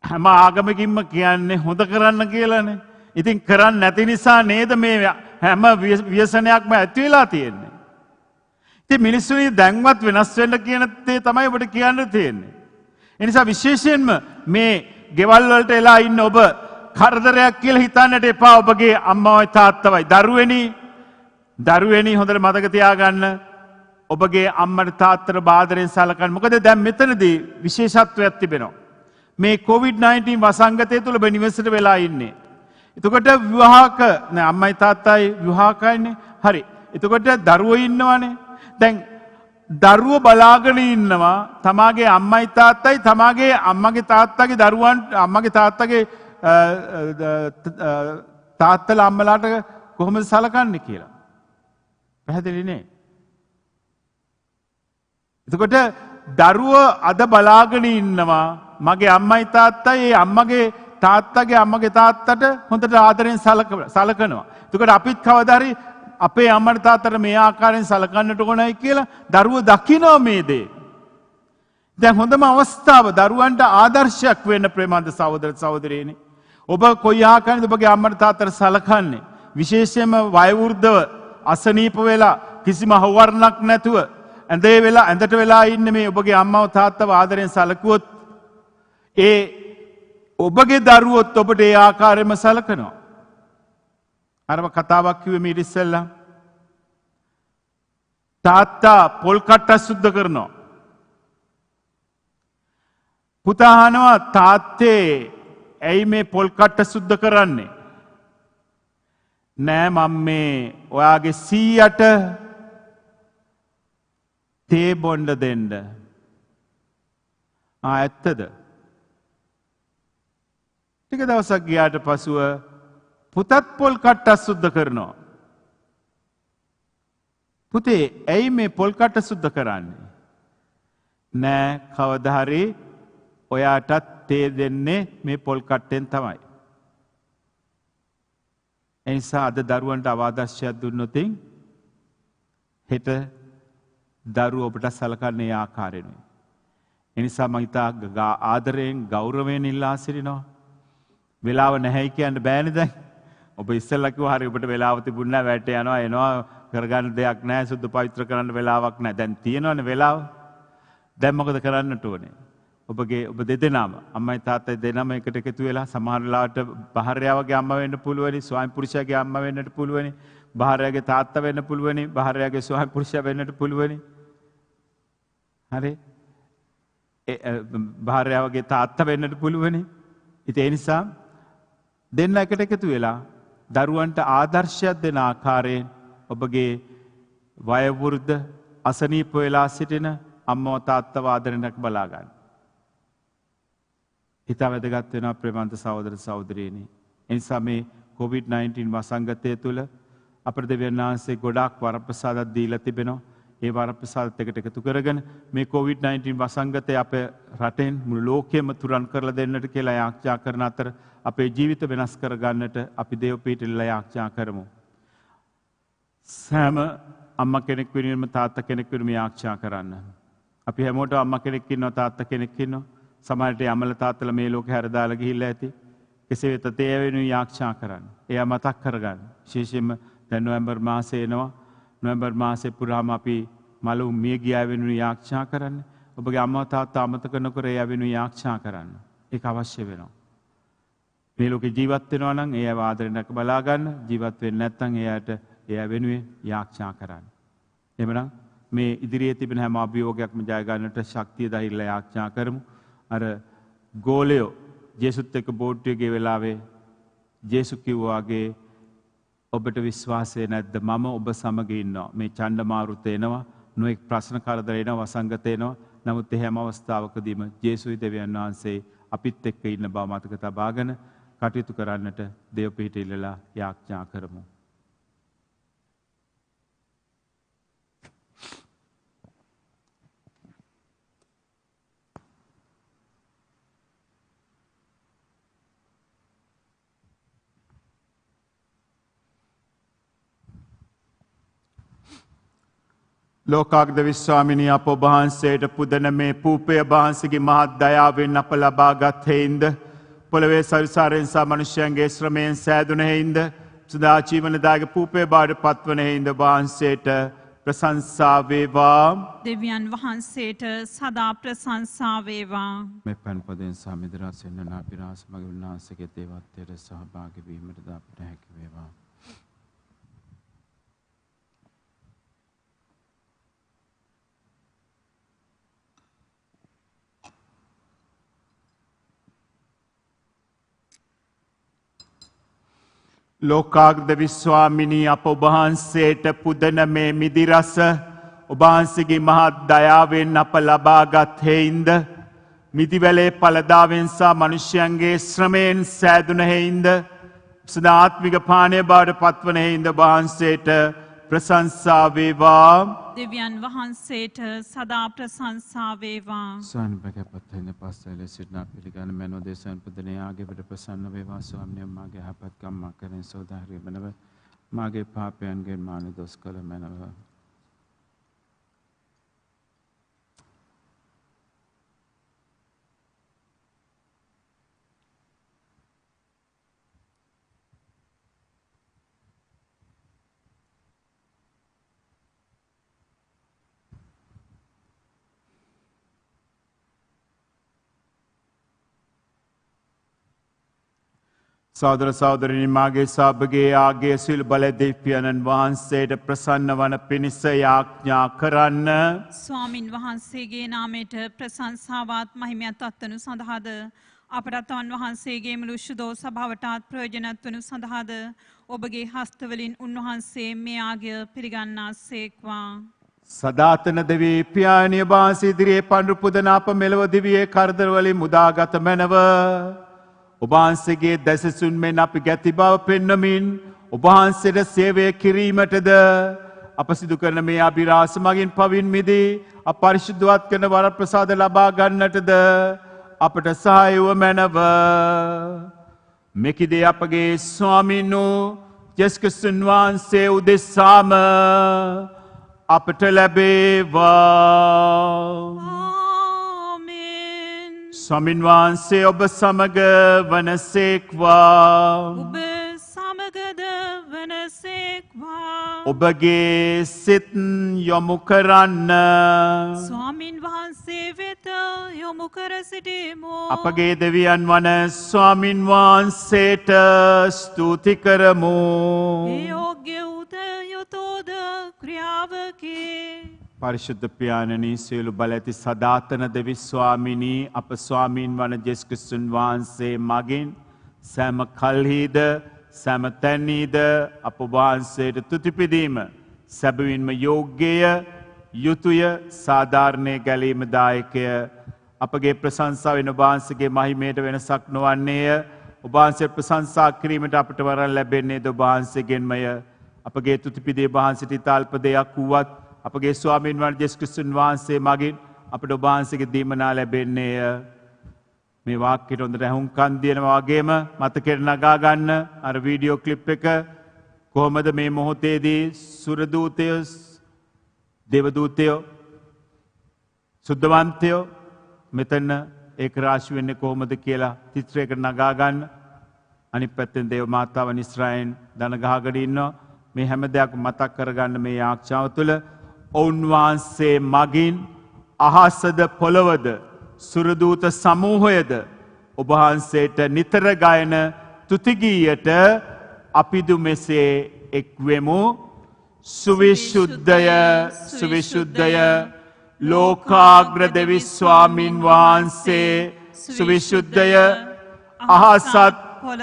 හැම ආගමකින්ම කියන්නේ හොඳ කරන්න කියලානේ. ඉතින් කරන්නේ නැති නිසා නේද මේ හැම ව්‍යසනයක්ම ඇති වෙලා තියෙන්නේ. ඉතින් මිනිස්සුනි දැන්වත් වෙනස් වෙන්න කියන දේ තමයි ඔබට කියන්න තියෙන්නේ. ඒ නිසා විශේෂයෙන්ම මේ ගෙවල් වලට එලා ඉන්න ඔබ කරදරයක් කියලා හිතන්නට එපා. ඔබගේ අම්මවයි තාත්තවයි දරුවෙනි හොඳට මතක තියාගන්න. ඔබගේ අම්මට තාත්තට බාදරෙන් සලකන්න. මොකද දැන් මෙතනදී විශේෂත්වයක් තිබෙනවා. මේ COVID-19 වසංගතය තුල ඔබ නිවසට වෙලා ඉන්නේ. එතකොට විවාහක නෑ අම්මයි තාත්තයි විවාහකයිනේ. හරි. එතකොට දරුවෝ ඉන්නවනේ. දැන් දරුවෝ බලාගෙන ඉන්නවා තමාගේ අම්මයි තාත්තයි තමාගේ අම්මගේ තාත්තගේ දරුවන් අම්මගේ තාත්තගේ තාත්තලා අම්මලාට කොහොමද සලකන්නේ කියලා. පැහැදිලි නේ? එතකොට දරුවෝ අද බලාගෙන ඉන්නවා මගේ අම්මයි තාත්තයි ඒ අම්මගේ අම්මගේ තාත්තට හොඳට ආදරෙන් සලකනවා. එතකොට අපිත් කවදා හරි අපේ අම්මට තාත්තට මේ ආකාරයෙන් සලකන්නට ඕනයි කියලා දරුවෝ දකිනවා මේ දේ. දැන් හොඳම අවස්ථාව දරුවන්ට ආදර්ශයක් වෙන්න ප්‍රේමන්ත සහෝදර සහෝදරියනි. ඔබ කොයි ආකාරයෙන්ද ඔබගේ අම්මට තාත්තට සලකන්නේ? විශේෂයෙන්ම වයෝවෘද්ධව අසනීප වෙලා කිසිම හවුවරණක් නැතුව ඇඳට වෙලා ඉන්න මේ ඔබගේ අම්මව තාත්තව ආදරෙන් සලකුවොත් ඒ ඔබගේ දරුවොත් ඔබට ඒ ආකාරයෙන්ම සලකනවා. අරම කතාවක් කිව්වේ මීට ඉස්සෙල්ලා. තාත්තා පොල් කට්ටක් සුද්ධ කරනවා. පුතා අහනවා තාත්තේ ඇයි මේ පොල් කට්ට සුද්ධ කරන්නේ? නෑ මම්මේ ඔයාගේ සීයට තේ බොණ්ඩ දෙන්න. ඇත්තද? ටික දවසක් ගියාට පසුව පුතත් පොල් කට්ටක් සුද්ධ කරනවා. පුතේ ඇයි මේ පොල් කට්ට සුද්ධ කරන්නේ? නෑ කවදා හරි ඔයාටත් තේ දෙන්නේ මේ පොල් කට්ටෙන් තමයි. ඒ නිසා අද දරුවන්ට අවාදර්ශයක් දුන්නොත් හෙට දරුවෝ ඔබට සලකන්නේ ආකාරයෙන්මයි. ඒ නිසා මම ඉතා ආදරයෙන් ගෞරවයෙන් ඉල්ලා සිටිනවා. වෙලාව නැහැයි කියන්න බෑනේ දැන්. ඔබ ඉස්සෙල්ලා කිව්වා හරි ඔබට වෙලාව තිබුණ නැහැ වැට යනවා එනවා කරගන්න දෙයක් නැහැ සුද්ධ පවිත්‍ර කරන්න වෙලාවක් නැහැ. දැන් තියෙනවනේ වෙලාව. දැන් මොකද කරන්නට ඕනේ? ඔබ දෙදෙනාම අම්මයි තාත්තයි දෙනම එකට එකතු වෙලා සමහර වෙලාවට භාර්යාවගේ අම්මා වෙන්න පුළුවනි, ස්වාමි පුරුෂයාගේ අම්මා වෙන්නට පුළුවනි, භාර්යාවගේ තාත්තා වෙන්න පුළුවනි, භාර්යාවගේ ස්වාමි පුරුෂයා වෙන්නට පුළුවනි. හරි? භාර්යාවගේ තාත්තා වෙන්නට පුළුවනි. ඉතින් ඒ නිසා දෙන්න එකට එකතු වෙලා දරුවන්ට ආදර්ශයක් දෙන ආකාරයෙන් ඔබගේ වයෝවෘද්ධ අසනීප වෙලා සිටින අම්මව තාත්තව ආදරෙන්ක් බලා ගන්න. ඉතා වැදගත් වෙනවා ප්‍රේමන්ත සහෝදර සහෝදරියනි. ඒ නිසා මේ COVID-19 වසංගතය තුළ අපට දෙවියන් වහන්සේ ගොඩාක් වරප්‍රසාදත් දීලා තිබෙනවා. ඒ වරප්‍රසාදත් එකට එකතු කරගෙන මේ COVID-19 වසංගතය අපේ රටෙන් මුළු ලෝකෙම තුරන් කරලා දෙන්නට කියලා යාඥා කරන අතර අපේ ජීවිත වෙනස් කරගන්නට අපි දේව පීඨෙල්ලා යාඥා කරමු. සෑම අම්මා කෙනෙක් වෙනුවෙන්ම තාත්තා කෙනෙක් වෙනුවෙන්ම යාඥා කරන්න. අපි හැමෝටම අම්මා කෙනෙක් ඉන්නවා තාත්තා කෙනෙක් ඉන්නවා. සමහරට අම්මලා තාත්තලා මේ ලෝකේ හැර දාලා ගිහිල්ලා ඇති. කෙසේ වෙතත් ඒ වෙනුවෙන් යාඥා කරන්න. එයා මතක් කරගන්න. විශේෂයෙන්ම දැන් නොවැම්බර් මාසේ එනවා. නොවැම්බර් මාසේ පුරාම අපි මලු මිය ගියා වෙනුවෙන් යාඥා කරන්න. ඔබගේ අම්මා තාත්තා අමතක නොකර එයා වෙනුවෙන් යාඥා කරන්න. ඒක අවශ්‍ය වෙනවා. මේ ලෝකේ ජීවත් වෙනවා නම් එයාව ආදරෙන් රැක බලා ගන්න. ජීවත් වෙන්නේ නැත්නම් එයා වෙනුවෙන් යාඥා කරන්න. එහෙමනම් මේ ඉදිරියේ තිබෙන හැම අභියෝගයක්ම ජය ගන්නට ශක්තිය දහිරලා යාඥා කරමු. අර ගෝලයෝ ජේසුත් එක්ක බෝට්ටුවේ වෙලාවේ ජේසු කිව්වාගේ ඔබට විශ්වාසය නැද්ද මම ඔබ සමග ඉන්නවා. මේ චණ්ඩමාරුත එනවා, නොඑක් ප්‍රශ්න කරදර එනවා, වසංගත එනවා. නමුත් ඒ හැම අවස්ථාවකදීම ජේසුයි දෙවියන් වහන්සේ අපිත් එක්ක ඉන්න බව මතක තබාගෙන කටයුතු කරන්නට දේව පිහිට ඉල්ලලා යාඥා කරමු. ලෝකාග්ද විශ්වාමිනී අප වහන්සේට පුදන මේ පූපය වහන්සේගේ මහත් දයාවෙන් අප ලබාගත් හේින්ද පොළවේ සරිසාරයෙන් සහ මනුෂ්‍යයන්ගේ ශ්‍රමයෙන් සෑදුන හේින්ද සදා ජීවනදායක පූපය බවට පත්වන හේින්ද වහන්සේට ප්‍රශංසා වේවා. දෙවියන් වහන්සේට සදා ප්‍රශංසා වේවා. මේ පන් පදෙන් සහ මිදරස් වෙන නාපිරාස මගේ උන්වහන්සේගේ දේවත්වයට සහභාගී වීමට ද අපට හැකි වේවා. ලෝකාග්ද විශ්වාමිනී අප ඔබහන්සේට පුදන මේ මිදිරස ඔබහන්සේගේ මහත් දයාවෙන් අප ලබාගත් හේින්ද මිදිවැලේ පළදාවෙන් සහ මනුෂ්‍යයන්ගේ ශ්‍රමයෙන් සෑදුන හේින්ද සදාත්මික පානය බවට පත්වන හේින්ද වහන්සේට ප්‍රශංසා වේවා. දෙවියන් වහන්සේට සදා ප්‍රශංසා වේවා. ස්වාමිපකපත් වෙන පස්සෙල සිටනා පිළිගන්න මනෝ දේශන පුදනයාගේ පිට ප්‍රසන්න වේවා. ස්වාමිනේ මාගේ යහපත්කම් මකරෙන් සෝදාහරිය මනව මාගේ පාපයන්ගෙන් මාන දොස් කළ මනව. සහෝදර සහෝදරිනි මාගේ සබගේ ආගේ සිල් බල දෙවියන්න් වහන්සේට ප්‍රසන්න වන පිණිස යාඥා කරන්න. ස්වාමින් වහන්සේගේ නාමයට ප්‍රශංසාවත් මහිමයත් අත්වනු සඳහාද අපටත් වහන්සේගේ මුළු ශුද්ධ සභාවටත් ප්‍රයෝජනවත් වනු සඳහාද ඔබගේ හස්තවලින් උන්වහන්සේ මේ ආගය පිළිගන්නාසේක්වා. සදාතන දෙවී පියාණිය වහන්සේ ඉදිරියේ පඬුරු පුදන අප මෙලොව දිවියේ කරදර වලින් මුදාගත මැනව. ඔබහන්සේගේ දැසසුන් මෙන් අපි ගැති බව පෙන්වමින් ඔබහන්සේට සේවය කිරීමටද අප සිදු කරන මේ අභිරහස මගින් පවින් මිදී අපරිශුද්ධවත් කරන වරප්‍රසාද ලබා ගන්නටද අපට සහාය වූ මැනව. මෙකිදී අපගේ ස්වාමීන් වූ යේසුස් ක්‍රිස්තුස් වහන්සේ උදෙසාම අපට ලැබේවා. ස්වාමින් වහන්සේ ඔබ සමග වනසේක්වා. ඔබ සමගද වනසේක්වා. ඔබගේ සිත් යොමු කරන්න. ස්වාමින් වහන්සේ වෙත යොමු කර සිටිමු. අපගේ දෙවියන් වන ස්වාමින් වහන්සේට ස්තුති කරමු. ඒ යෝග්‍ය උද යුතෝද ක්‍රියාවකි. පරිශුද්ධ පියාණනි සියලු බල ඇති සදාතන දෙවි ස්වාමිනී අප ස්වාමීන් වන යේසුස් ක්‍රිස්තුස් වහන්සේ මගින් සෑම කල්හිද සෑම තැනීද අප වහන්සේට තුති පිදීම සැබවින්ම යෝග්‍යය යුතුය සාධාරණය ගැලීම දායකය අපගේ ප්‍රශංසාව වෙන ඔබවහන්සේගේ මහිමයට වෙනසක් නොවන්නේය. ඔබවහන්සේ ප්‍රශංසා කිරීමට අපට වරන් ලැබෙන්නේ ද ඔබවහන්සේගෙන්මය. අපගේ තුතිපිදේ වහන්සේට ඉතාල්ප දෙයක් වුවත් අපගේ ස්වාමීන් වහන්සේ යේසුස් ක්‍රිස්තුන් වහන්සේ මගින් අපට ඔබවහන්සේගේ දීමනා ලැබෙන්නේය. මේ වාක්‍යයට හොඳට ඇහුම්කන් දෙනවා වගේම මතකෙට නගා ගන්න අර වීඩියෝ ක්ලිප් එක කොහොමද මේ මොහොතේදී සුරදූතයෝ දේවදූතයෝ සුද්ධවන්තයෝ මෙතන ඒක රාශි වෙන්නේ කොහොමද කියලා චිත්‍රයකට නගා ගන්න. අනිත් පැත්තෙන් දේව මාතාව ඉස්රායෙල් දන ගහගෙන ඉන්නවා. මේ හැම දෙයක් මතක් කරගන්න මේ යාක්ෂාව තුළ ඔවුන් වහන්සේ මගින් අහසද පොළවද සුරදූත සමූහයද ඔබ වහන්සේට නිතර ගයන තුතිගීයට අපිදු මෙසේ එක්වෙමු. සුවිශුද්ධය සුවිශුද්ධය ලෝකාග්‍ර දෙවි ස්වාමින් වහන්සේ සුවිශුද්ධය අහසත්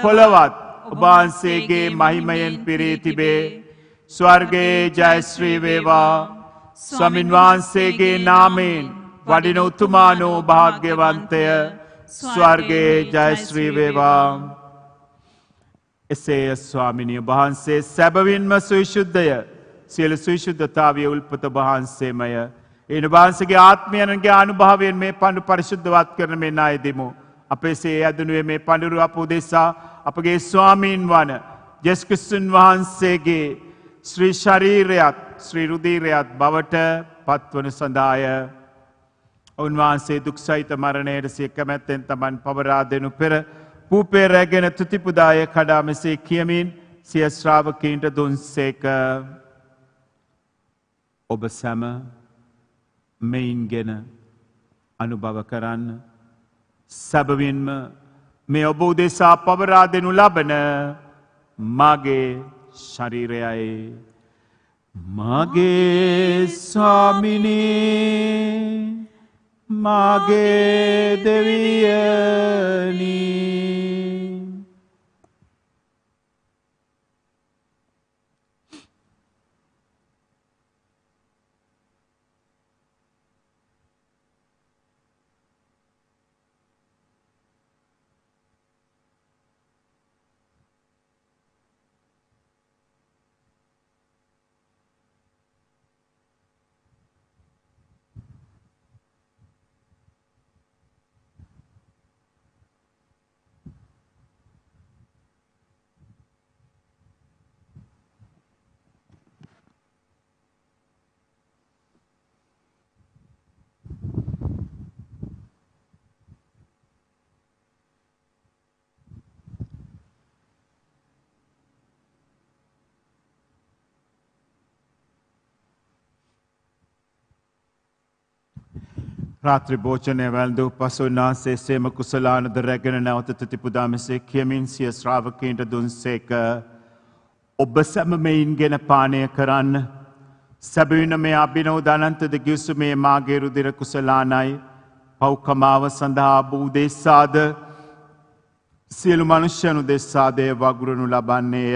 පොළවත් ඔබ වහන්සේගේ මහිමයෙන් පිරී තිබේ. ස්වර්ගයේ ජයශ්‍රී වේවා. ස්වාමින් වහන්සේගේ නාමයෙන් වඩින උතුමානෝ භාග්‍යවන්තය ස්වර්ගයේ ජයශ්‍රී වේවා. එසේ ස්වාමිනිය වහන්සේ සැබවින්ම සවිශුද්ධය. සියලු සවිශුද්ධතාවය උල්පත වහන්සේමය. ඒ වහන්සේගේ ආත්මයන්ගේ අනුභවයෙන් මේ පඬු පරිශුද්ධවත් කරන මේ ණය දෙමු. අපේ සේ ඇදුණුවේ මේ පඬුරු අප උදෙසා අපගේ ස්වාමීන් වන යේසුස් ක්‍රිස්තුන් වහන්සේගේ ශ්‍රී ශරීරයත් ශ්‍රී රුධිරයත් බවට පත්වන සඳහාය. උන්වහන්සේ දුක් සහිත මරණයට සිය කැමැත්තෙන් තමන් පවරා දෙනු පෙර පූපේ රැගෙන තුතිපුදාය කඩා මෙසේ කියමින් සිය ශ්‍රාවකීන්ට දුන්සේක. ඔබ සැම මෙයින්ගෙන අනුභව කරන්න. සැබවින්ම මේ ඔබ උදෙසා පවරා දෙනු ලබන මගේ ශරීරයයි. මගේ ස්වාමිනේ මගේ දෙවියනි. රාත්‍රී භෝජනය වැළඳූ පසු උන්වහන්සේ සේම කුසලානද රැගෙන නැවත තුතිපුදා මෙසේ කියමින් සිය ශ්‍රාවකයන්ට දුන්සේක. ඔබ සැම මෙයින්ගෙන පානය කරන්න. සැබවින්ම මේ අභිනව දනන්තද ගිවිසුමේ මාගේ රුධිර කුසලානයි. පව්කමාව සඳහා බූදෙස්සාද සියලු මනුෂ්‍යයන් උදෙස්සාද වගුරුණු ලබන්නේය.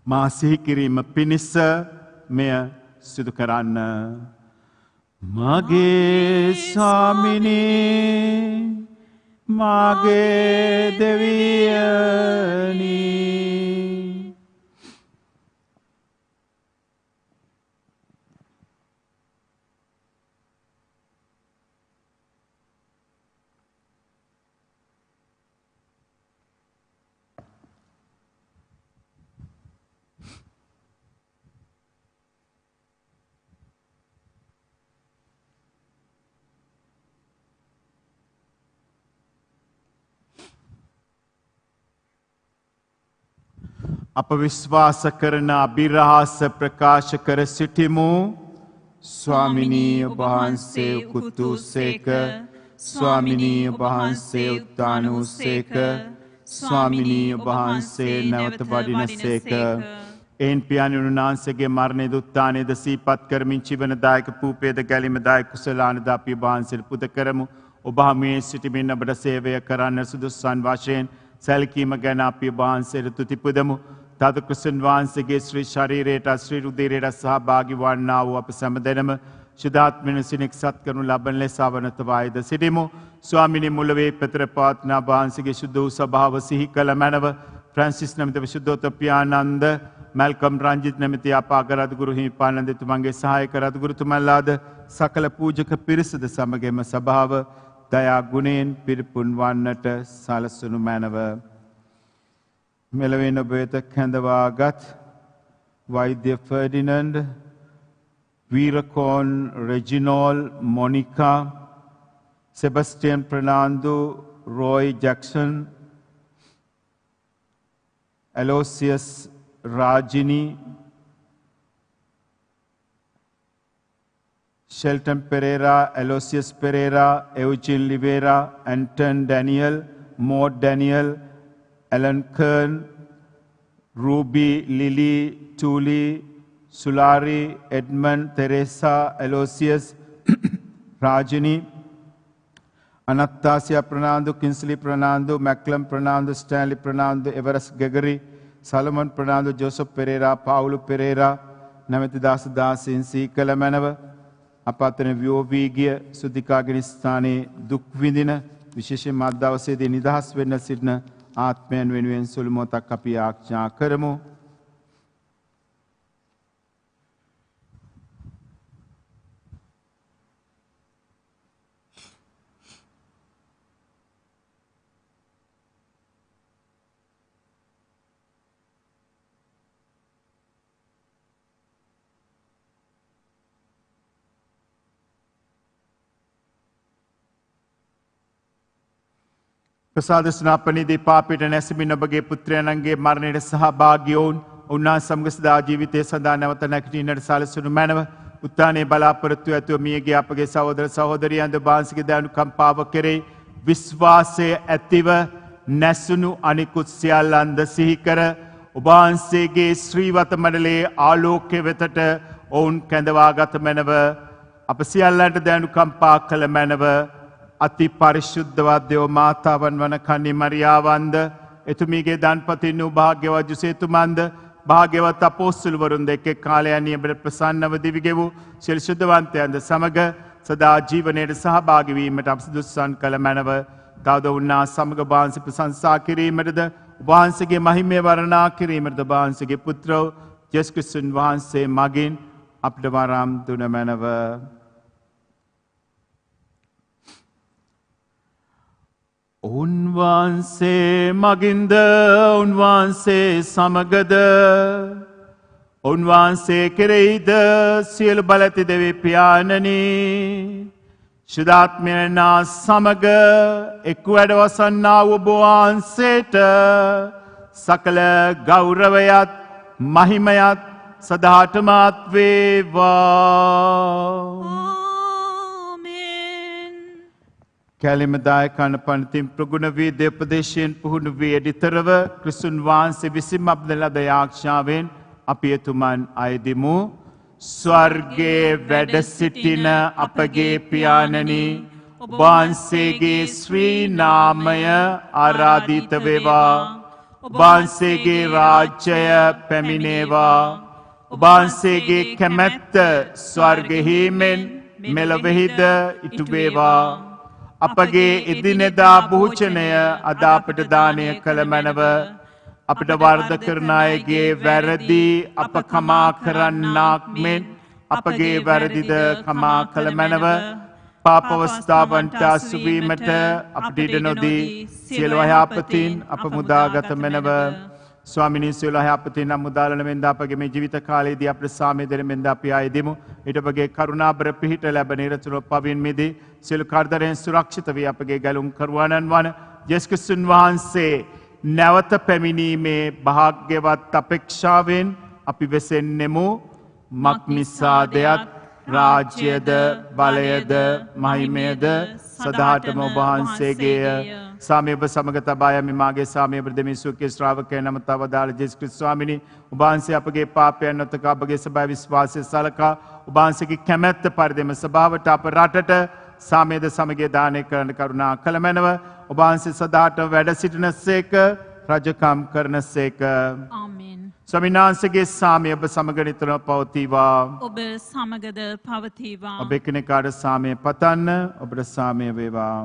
මා සිහි කිරීම පිණිස මෙය සිදු කරන්න. මගේ ස්වාමිනේ මගේ දෙවියනි. අප විශ්වාස කරන අභිරහස ප්‍රකාශ කර සිටිමු. ස්වාමිනී ඔබ වහන්සේ උකුතු සේක. ස්වාමිනී ඔබ වහන්සේ උත්ථාන වූ සේක. ස්වාමිනී ඔබ වහන්සේ නැවත වඩින සේක. එයින් පියාණන් වහන්සේගේ මරණයද උත්ථානයද සිහිපත් කරමින් ජීවනදායක පූපේද ගැලීමදායක කුසලානද අපි ඔබ වහන්සේට පුද කරමු. ඔබ හමුවේ සිටිමින් ඔබට සේවය කරන්න සුදුසුසන් වශයෙන් සැලකීම ගැන අපි ඔබ වහන්සේට තුති පුදමු. තද ක්‍රිස්තුන් වහන්සේගේ ශ්‍රී ශරීරයට ශ්‍රී රුධිරයට සහභාගී වන්නා වූ අප සැමදෙනම ශුද්ධාත්මන සිනෙක් සත් කරනු ලබන ලෙස අවනතවායද සිටිමු. ස්වාමිනී මුලවේ පෙතර පවත්නා වහන්සේගේ ශුද්ධ වූ ස්වභාව සිහි කළ මැනව ෆ්‍රැන්සිස් නැමැති විශුද්ධෝත්තම පියානන්ද මල්කම් රංජිත් නැමැති අපාග රදගුරු හිමිපාණන් දෙතුමන්ගේ සහායක රදගුරුතුමන්ලාද සකල පූජක පිරිසද සමගම සභාව දයා ගුණයෙන් පිරිපුන් වන්නට සලසනු මැනව. මෙලොවෙන් ඔබ වෙත කැඳවාගත් වෛද්‍ය ෆර්ඩිනන්ඩ්, වීරකෝන් රෙජිනෝල්, මොනිකා, සෙබස්ටියන් ප්‍රනාන්දු, රෝයි ජැක්සන්, ඇලෝසියස් රාජිනී, ෂෙල්ටන් පෙරේරා, ඇලෝසියස් පෙරේරා, එව්ජින් ලිවේරා, ඇන්ටන් ඩැනියල්, මෝඩ් ඩැනියල්, ඇලන් කර්න්, රූබී, ලිලි, ටූලි, සුලාරි, එඩ්මන්, තෙරේසා, ඇලෝසියස් රාජිනී, අනත්තාසියා ප්‍රනාන්දු, කින්ස්ලි ප්‍රනාන්දු, මැක්ලම් ප්‍රනාන්දු, ස්ටෑන්ලි ප්‍රනාන්දු, එවරස් ගෙගරි, සලමන් ප්‍රනාන්දු, ජෝසප් පෙරේරා, පාවුලු පෙරේරා නැමැති දාස දාසීන් සිහි කළ මැනව. අප අතර වියෝ වී ගිය සුද්ධිකාගෙන ස්ථානයේ දුක් විඳින විශේෂයෙන් මත් දවසේදී නිදහස් වෙන්න සිටින ආත්මයන් වෙනුවෙන් සුළු මොහොතක් අපි ආඥා කරමු. ප්‍රසාද ස්නාපනයේදී පාපයට නැසෙමින් ඔබගේ පුත්‍රයන්ගේ මරණයට සහභාගී වුන් උන්වහන්සේ සමග සදා ජීවිතය සඳහා නැවත නැගිටින්නට සැලසුණු මැනව. උත්ථානයේ බලාපොරොත්තු ඇතුව මියගිය අපගේ සහෝදර සහෝදරියන්ද වහන්සේගේ දයානුකම්පාව කෙරෙහි විශ්වාසය ඇතිව නැසුණු අනිකුත් සියල්ලන්ද සිහි කර ඔබ වහන්සේගේ ශ්‍රීවත මඩලයේ ආලෝකය වෙතට ඔවුන් කැඳවාගත මැනව. අප සියල්ලන්ට දයානුකම්පා කළ මැනව. අති පරිශුද්ධවත් දේව මාතාවන් වන කන්නි මරියාවන්ද එතුමියගේ දන්පතින් වූ භාග්‍යවත් යුසේතුමන්ද භාග්‍යවත් අපොස්තුලවරුන් දෙක කාලයන් නියමට ප්‍රසන්නව දිවිගෙවූ සියලු ශුද්ධවන්තයන්ද සමග සදා ජීවනයේ සහභාගී වීමට අප සුදුසුසන් කළ මැනව. තවද උන්නා සමග වහන්සේ ප්‍රශංසා කිරීමටද වහන්සේගේ මහිමය වර්ණනා කිරීමටද වහන්සේගේ පුත්‍ර යේසුස් ක්‍රිස්තුන් වහන්සේ මගින් අපට වරම් දුන මැනව. උන්වහන්සේ මගින්ද උන්වහන්සේ සමගද උන්වහන්සේ කෙරෙහිද සියලු බලඇති දෙවි පියාණනි ශුද්ධාත්මයනා සමග එක් වැඩවසන්නා වූ ඔබ වහන්සේට සකල ගෞරවයත් මහිමයත් සදාටමත් වේවා. කැලිමදායකන පනතින් ප්‍රගුණ වී දේපදේශයෙන් පුහුණු වී එඩිතරව ක්‍රිස්තුන් වහන්සේ විසින් අප ලද යාක්ෂාවෙන් අපි එතුමන් අයදිමු. ස්වර්ගයේ වැඩ සිටින අපගේ පියාණනි ඔබ වහන්සේගේ ශ්‍රී නාමය ආරාධිත වේවා. ඔබ වහන්සේගේ රාජ්‍යය පැමිණේවා. ඔබ වහන්සේගේ කැමැත්ත ස්වර්ගයෙහි මෙන් මෙලොවෙහිද ඉටු වේවා. අපගේ එදිනෙදා භෝජනය අද අපට දානය කළ මැනව. අපට වර්ධ කරන අයගේ වැරදි අප කමා කරන්නාක් මෙන් අපගේ වැරදිද කමා කළ මැනව. පාපවස්ථාවන්ට අසුවීමට අපට ඉඩ නොදී සියලු අයහපතින් අප මුදාගත මැනව. ස්වාමිනී සියලු අයහපතින් මුදාලන මෙන්ද අපගේ මේ ජීවිත කාලයේදී අපට සාමය දෙන මෙන්ද අපි ආයෙදිමු. ඊට අපගේ කරුණාබර පිහිට ලැබ නිරතුරුව පවින් මිදී සියලු කරදරයන් සුරක්ෂිත වී අපගේ ගැලුම් කරුවාණන් වන යේසුස් ක්‍රිස්තුන් වහන්සේ නැවත පැමිණීමේ භාග්‍යවත් අපේක්ෂාවෙන් අපි වෙසෙන්නෙමු. මක් නිසාදයත් රාජ්‍යද බලයද මහිමයද සදාටම ඔබ වහන්සේගේය. සාමය ඔබ සමග තබා යමි. මාගේ සාමය ඔබ දෙමි සුඛේ ශ්‍රාවකයන් නම තවදාළ යේසුස් ක්‍රිස්තුස් ස්වාමිනී ඔබ වහන්සේ අපගේ පාපයන් නොතක අපගේ සබයි විශ්වාසය සලකා ඔබ වහන්සේගේ කැමැත්ත පරිදිම සභාවට අප රටට සාමයද සමගිය දානය කරන කරුණා කළ මැනව. ඔබ වහන්සේ සදාට වැඩ සිටින සේක රජකම් කරන සේක. ආමේන්. ස්වාමීන් වහන්සේගේ සාමය ඔබ සමග නිතරම පවතිවා. ඔබ සමගද පවතිවා. ඔබ එකිනෙකාට සාමය පතන්න. ඔබට සාමය වේවා.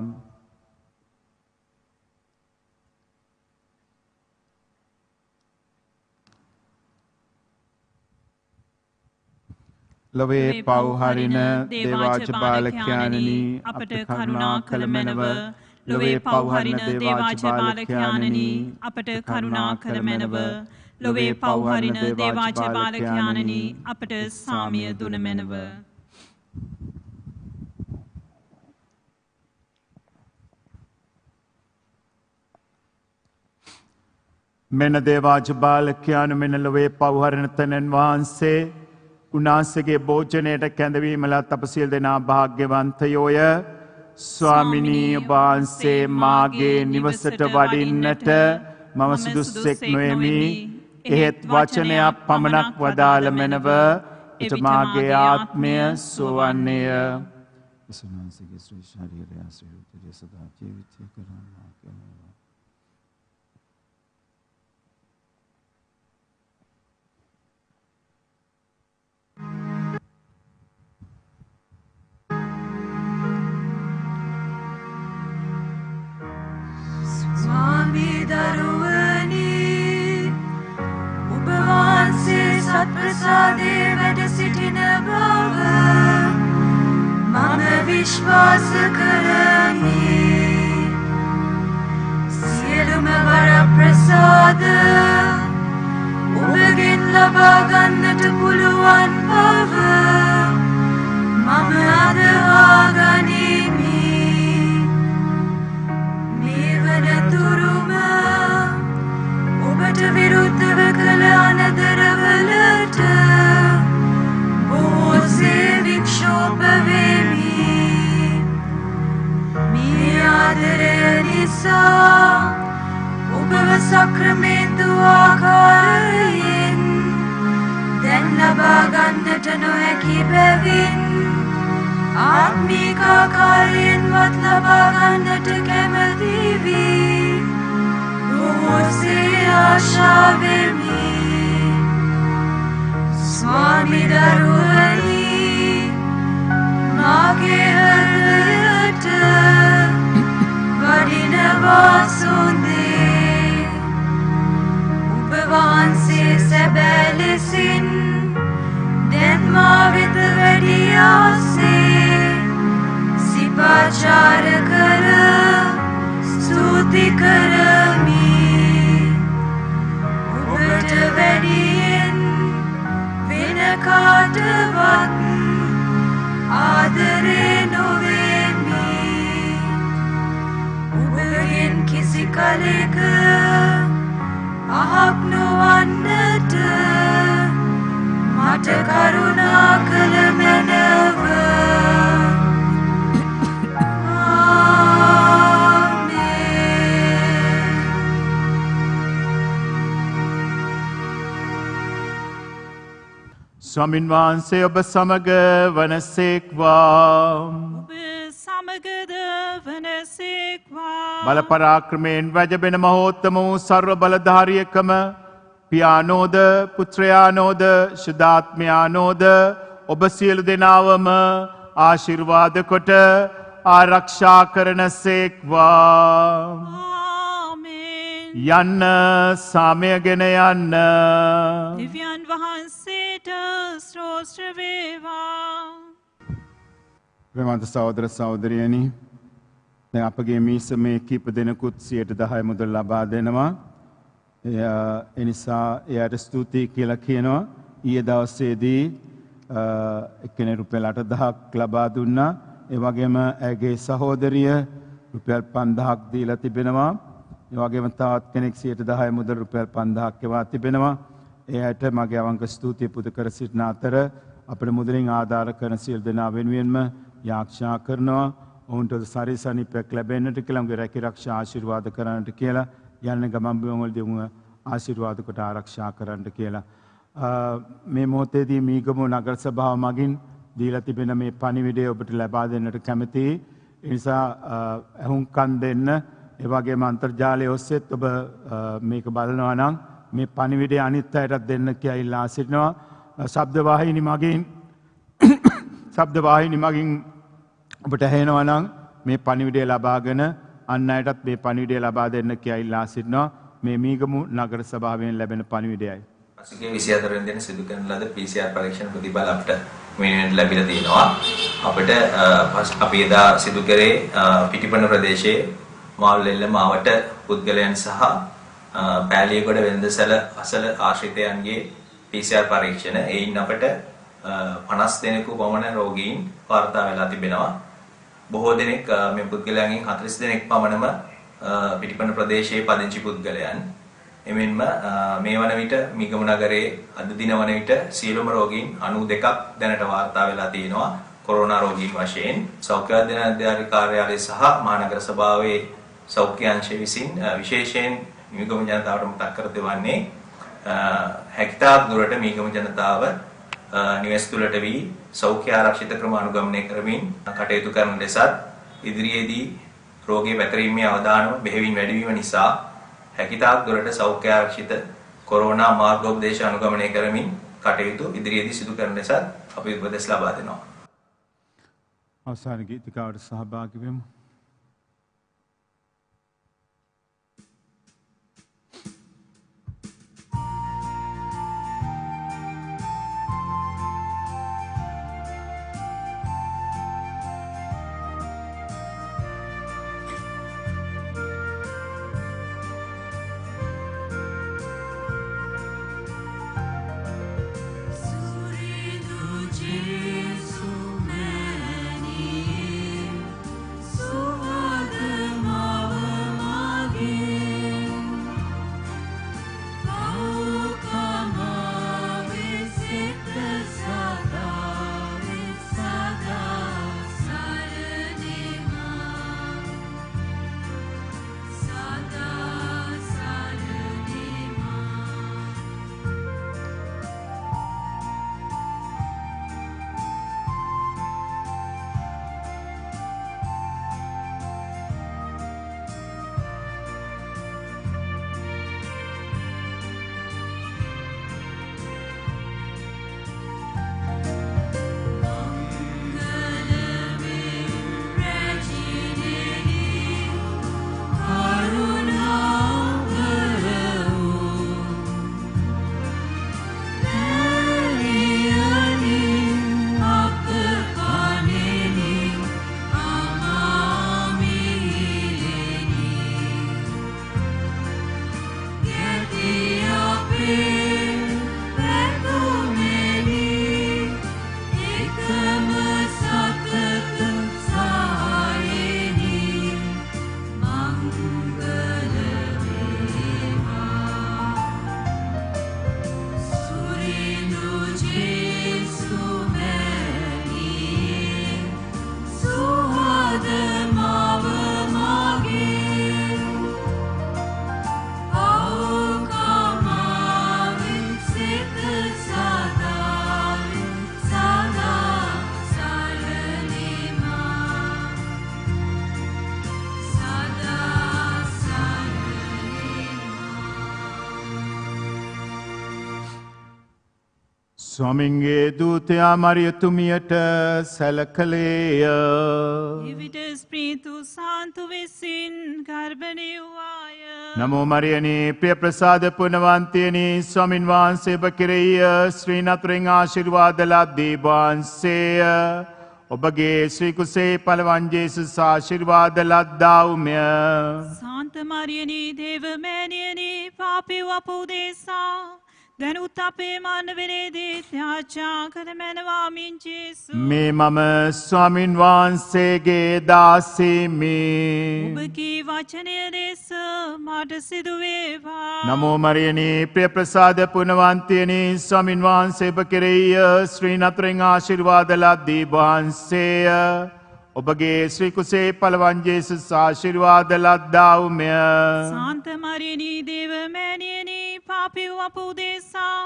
ලොවේ පව්හරින දේවාච බාලකයාණනි අපට කරුණා කළ මැනව. ලොවේ පව්හරින දේවාච බාලකයාණනි අපට කරුණා කළ මැනව. ලොවේ පව්හරින දේවාච බාලකයාණනි අපට සාමිය දුන මැනව. මෙන දේවාච බාලකයාණු මෙන ලොවේ පව්හරින තැනන් වහන්සේ උන්වහන්සේගේ භෝජනයට කැඳවීමලත් අප සියලු දෙනා භාග්‍යවන්තයෝය. ස්වාමිනී වහන්සේ මාගේ නිවසට වඩින්නට මම සුදුස්සෙක් නොෙමි. එහෙත් වචනයක් පමණක් වදාළ මැනව එත මාගේ ආත්මය සුවන්නේය. විසුණුන්සේගේ ශ්‍රී ශරීරය ආශිර්වාදයේ සදා ජීවිතය කරනවා කියනවා. ස්වාමී දරුවනි ඔබ වහන්සේ සත්ප්‍රසාදයේ වැඩ සිටින බව මම විශ්වාස කරමි. සියලුම වරප්‍රසාද ඔබගෙන් ලබා ගන්නට පුළුවන් බව මම අදහා ගනිමි. මේ වනතුරුම ඔබට විරුද්ධව කළ අනදරවලට බොහෝසේ වික්ෂෝප වෙමි. මේ ආදරය නිසා ඔබව සක්‍රමේන්තු ආකාරයෙන් දැන් ලබා ගන්නට නොහැකි බැවින් ආත්මික ආකාරයෙන්වත් ලබා ගන්නට කැමති වී බොහෝසේ ආශා වෙමි. ස්වාමී දරුවනි මාගේ හෘදයට වඩිනවා සුන්දේ ඔබ වහන්සේ සැබෑ ලෙසින් දැන් මා වෙත වැඩි ආසේ සිපාචාර කර ස්තුති කරමි. ඔබට වැඩියෙන් වෙන කාටවත් ආදරේ නොවෙමි. ඔබගෙන් කිසි කලෙක අහක් නොවන්නට මට කරුණා කළ මැනව. ස්වාමින් වහන්සේ ඔබ සමග වනසේක්වා. ඔබ සමගද වනසේක්වා. බලපරාක්‍රමයෙන් වැජබෙන මහෝත්තම වූ සර්ව බලධාරියකම පියානෝද පුත්‍රයානෝද ශුද්ධාත්මයානෝද ඔබ සියලු දෙනාවම ආශිර්වාද කොට ආරක්ෂා කරන සේක්වා. යන්න සාමයගෙන යන්න. දිව්‍යන් වහන්සේට ස්තෝත්‍ර වේවා. ප්‍රේමවන්ත සහෝදර සහෝදරියනි, දැන් අපගේ මීස මේ කීප දෙනෙකුත් 10% මුදල් ලබා දෙනවා. එනිසා එයාට ස්තුතියි කියලා කියනවා. ඊයේ දවසේදී එක්කෙනෙක් රුපියල් 8,000ක් ලබා දුන්නා. ඒ වගේම ඇගේ සහෝදරිය රුපියල් 5,000ක් දීලා තිබෙනවා. ඒ වගේම තවත් කෙනෙක් 10% මුදල් රුපියල් 5,000ක් එවා තිබෙනවා. එයාට මගේ අවංක ස්තුතිය පුද කර සිටින අතර අපේ මුදලින් ආධාර කරන සියලු දෙනා වෙනුවෙන්ම යාඥා කරනවා. ඔවුන්ට සරිසනිපයක් ලැබෙන්නට කියලා උගේ රැකී ආරක්ෂා ආශිර්වාද කරන්නට කියලා යන්න ගමන් බිමන් වලදී උන් ආශිර්වාද කොට ආරක්ෂා කරන්නට කියලා. මේ මොහොතේදී මීගමු නගර සභාව මගින් දීලා තිබෙන මේ පණිවිඩය ඔබට ලබා දෙන්නට කැමැතියි. ඒ නිසා අහුම්කම් දෙන්න. ඒ වගේම අන්තර්ජාලය ඔස්සේත් ඔබ මේක බලනවා නම් මේ පණිවිඩය අනිත් අයටත් දෙන්න කියලා ඉල්ලා සිටිනවා. ශබ්දවාහිනි මගින් ශබ්දවාහිනි මගින් ඔබට ඇහෙනවා නම් මේ පණිවිඩය ලබාගෙන අන් අයටත් මේ පණිවිඩය ලබා දෙන්න කියලා ඉල්ලා සිටිනවා. මේ මීගමු නගර සභාවෙන් ලැබෙන පණිවිඩයයි. පසුගිය 24 වෙනි දින සිදු කරන ලද PCR පරීක්ෂණ ප්‍රතිඵල අපිට මෙන්න ලැබිලා තියෙනවා. අපිට අපි එදා සිදු කරේ පිටිපණ ප්‍රදේශයේ මාළුලෙල්ල මාවට පුද්ගලයන් සහ පෑලියගොඩ වෙන්දසල අසල ආශ්‍රිතයන්ගේ PCR පරීක්ෂණ. එයින් අපිට 50 දෙනෙකු පමණ රෝගීන් වාර්තා වෙලා තිබෙනවා. බොහෝ දෙනෙක් මේ පුද්ගලයන්ගෙන් 40 දෙනෙක් පමණම පිටිපණ ප්‍රදේශයේ පදිංචි පුද්ගලයන්. එමෙන්ම මේ වන විට මීගමු නගරයේ අද දින වන විට සියලුම රෝගීන් 92ක් දැනට වාර්තා වෙලා තියෙනවා කොරෝනා රෝගීන් වශයෙන්. සෞඛ්‍ය අධ්‍යයන කාර්යාලය සහ මහනගර සභාවේ සෞඛ්‍ය අංශය විසින් විශේෂයෙන් මීගමු ජනතාවට මතක් කර දෙවන්නේ හැකිතාක් දුරට මීගමු ජනතාව නිවෙස් තුළට වී සෞඛ්‍ය ආරක්ෂිත ක්‍රම අනුගමනය කරමින් කටයුතු කරන ලෙසත් ඉදිරියේදී රෝගී පැතිරීමේ අවදානම බෙහෙවින් වැඩි වීම නිසා හැකිතාක් දුරට සෞඛ්‍ය ආරක්ෂිත කොරෝනා මාර්ගෝපදේශ අනුගමනය කරමින් කටයුතු ඉදිරියේදී සිදු කරන ලෙසත් අපි උපදෙස් ලබා දෙනවා. අවසාන ගීතිකාවට සහභාගී වෙමු. ස්වාමින්ගේ දූතයා මරියතුමියට සැලකලේය. එවිට ස්ප්‍රීතු සාන්තු විසින් ගර්භණී වූවාය. නමෝ මරියනේ ප්‍රිය ප්‍රසාද පුණ්‍යවන්තියනි ස්වාමින් වහන්සේ ඔබ කෙරෙහි ශ්‍රී නතුරෙන් ආශිර්වාද ලද්දී වහන්සේය. ඔබගේ ශ්‍රී කුසේ පළවන් ජේසුස් ආශිර්වාද ලද්දාවුමය. සාන්ත මරියනී දේව මෑණියනි පාපී අප උදෙසා දැනුත් අපේ මානවරේදී ත්‍යාචා කර මැනවාමින් ජේසු. මේ මම ස්වාමින් වහන්සේගේ දාසීමි. ඔබගේ වචනය ලෙස මට සිදු වේවා. නමෝ මරියනී ප්‍රිය ප්‍රසාද පුණ්‍යවන්තියනි ස්වාමින් වහන්සේ ඔබ කෙරෙහි ශ්‍රී නතුරෙන් ආශිර්වාද ලද්දී වහන්සේය. ඔබගේ ශ්‍රී කුසේ පළවන් ජේසුස් ආශිර්වාද ලද්දාවුමය. සාන්ත මරියනී දේව මෑණියනි පාපී අප උදෙසා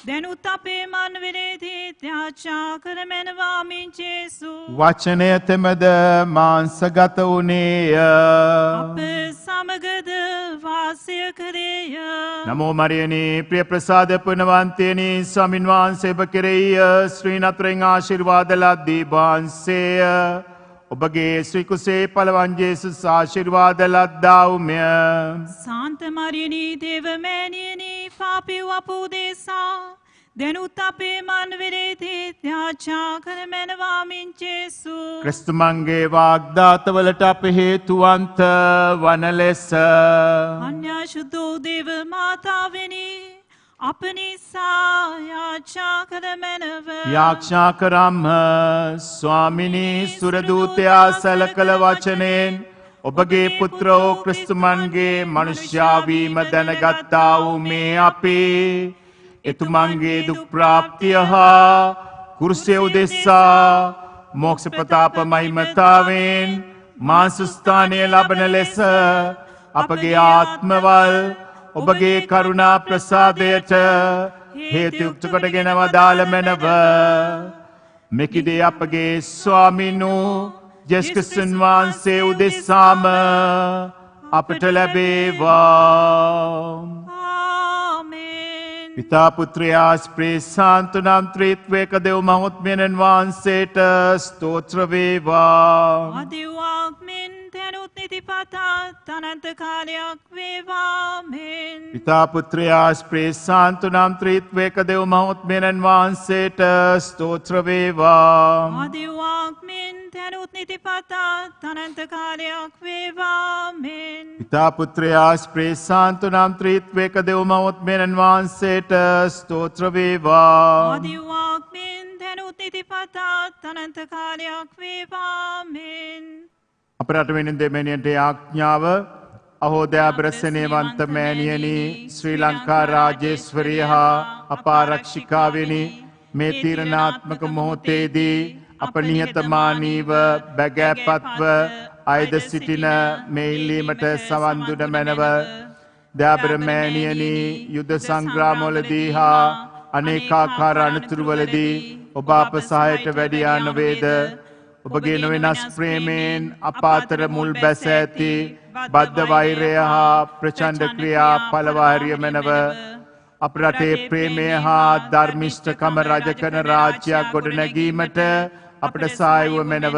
දැනුත් අපේ මානවරේදී ත්‍යාචා කර මැනවාමින් ජේසු. වචනය තෙමද මාංශගත වුණේය. අප සමගද වාසය කළේය. නමෝ මරියනී ප්‍රිය ප්‍රසාද පුණවන්තයනි ස්වාමින් වහන්සේ ඔබ කෙරෙහිය ශ්‍රී නතරෙන් ආශිර්වාද ලද්දී වහන්සේය. ඔබගේ ශ්‍රී කුසේ පළවන් ජේසුස් ආශිර්වාද ලද්දාවුමය. සාන්ත මරියනී දේවමෑණියනි පාපිව් අපෝදේසා දැනුත් අපේ මන්විරේදී ත්‍යාචා කර මැනවාමින් ජේසු. ක්‍රිස්තුමන්ගේ වාග්දාතවලට අප හේතුවන්ත වන ලෙස අන්‍යාශුද්ධෝ දේව මාතාවෙනි අප නිසා යාචා කර මැනව. යාක්ෂා කරම්හ ස්වාමිනී සුරදූතයා සැලකල වචනයෙන් ඔබගේ පුත්‍රෝ ක්‍රිස්තුමන්ගේ මනුෂ්‍යාවීම දැනගත්තා වූ මේ අපේ එතුමන්ගේ දුක්ප්‍රාප්තිය හා කුරුසය උදෙස්සා මෝක්ෂ ප්‍රතාප මහිමතාවෙන් මාංසුස්ථානය ලබන ලෙස අපගේ ආත්මවල් ඔබගේ කරුණා ප්‍රසාදයට හේතුයුක්ත කොටගෙන වදාළ මැනව. මෙකිදේ අපගේ ස්වාමින් වූ ජේසුස් ක්‍රිස්තුන් වහන්සේ උදෙසාම අපට ලැබේවා. පිතා පුත්‍රයා ස්ප්‍රේ සාන්තු නම් ත්‍රිත්වයක දෙව් මහත්මයණන් වහන්සේට ස්තෝත්‍ර වේවා. ආදිවාක් මෙන් තැනුත් නිතිපතත් අනන්ත කාලයක් වේවා මෙන්. පිතා පුත්‍රයා ස්ප්‍රේ සාන්තු නම් ත්‍රිත්වයක දෙව් මහත්මයණන් වහන්සේට ස්තෝත්‍ර වේවා. ආදිවාක් මෙන් තැනුත් නිතිපතත් අනන්ත කාලයක් වේවා මෙන්. පිතා පුත්‍රයා ස්ප්‍රේ සාන්තු නම් ත්‍රිත්වයක දෙව් මහත්මයණන් වහන්සේට ස්තෝත්‍ර වේවා. ආදිවාක් මෙන් තැනුත් නිතිපතත් අනන්ත කාලයක් වේවා මෙන්. අප රටවෙන දෙමැනියට ආඥාව අහෝදයාබ්‍රසනයවන්ත මෑණියනි ශ්‍රී ලංකා රාජේශ්වරිය හා අපාරක්ෂිකාවෙනි මේ තීරණාත්මක මොහොතේදී අප නිහතමානීව බැගෑපත්ව අයද සිටින මේ ඉල්ලීමට සවන් දුන මැනව. දයාබර මෑණියනි යුද සංග්‍රාමවලදී හා අනේකාකාර අනතුරුවලදී ඔබ අප සහයට වැඩියා නොවේද? ඔබගේ නොවෙනස් ප්‍රේමයෙන් අප අතර මුල් බැස ඇති බද්ධ වෛරය හා ප්‍රචණ්ඩ ක්‍රියා පළවාරිය මැනව. අප රටේ ප්‍රේමය හා ධර්මිෂ්ඨකම රජ කරන රාජ්‍යයක් ගොඩනැගීමට අපට සහායව මැනව.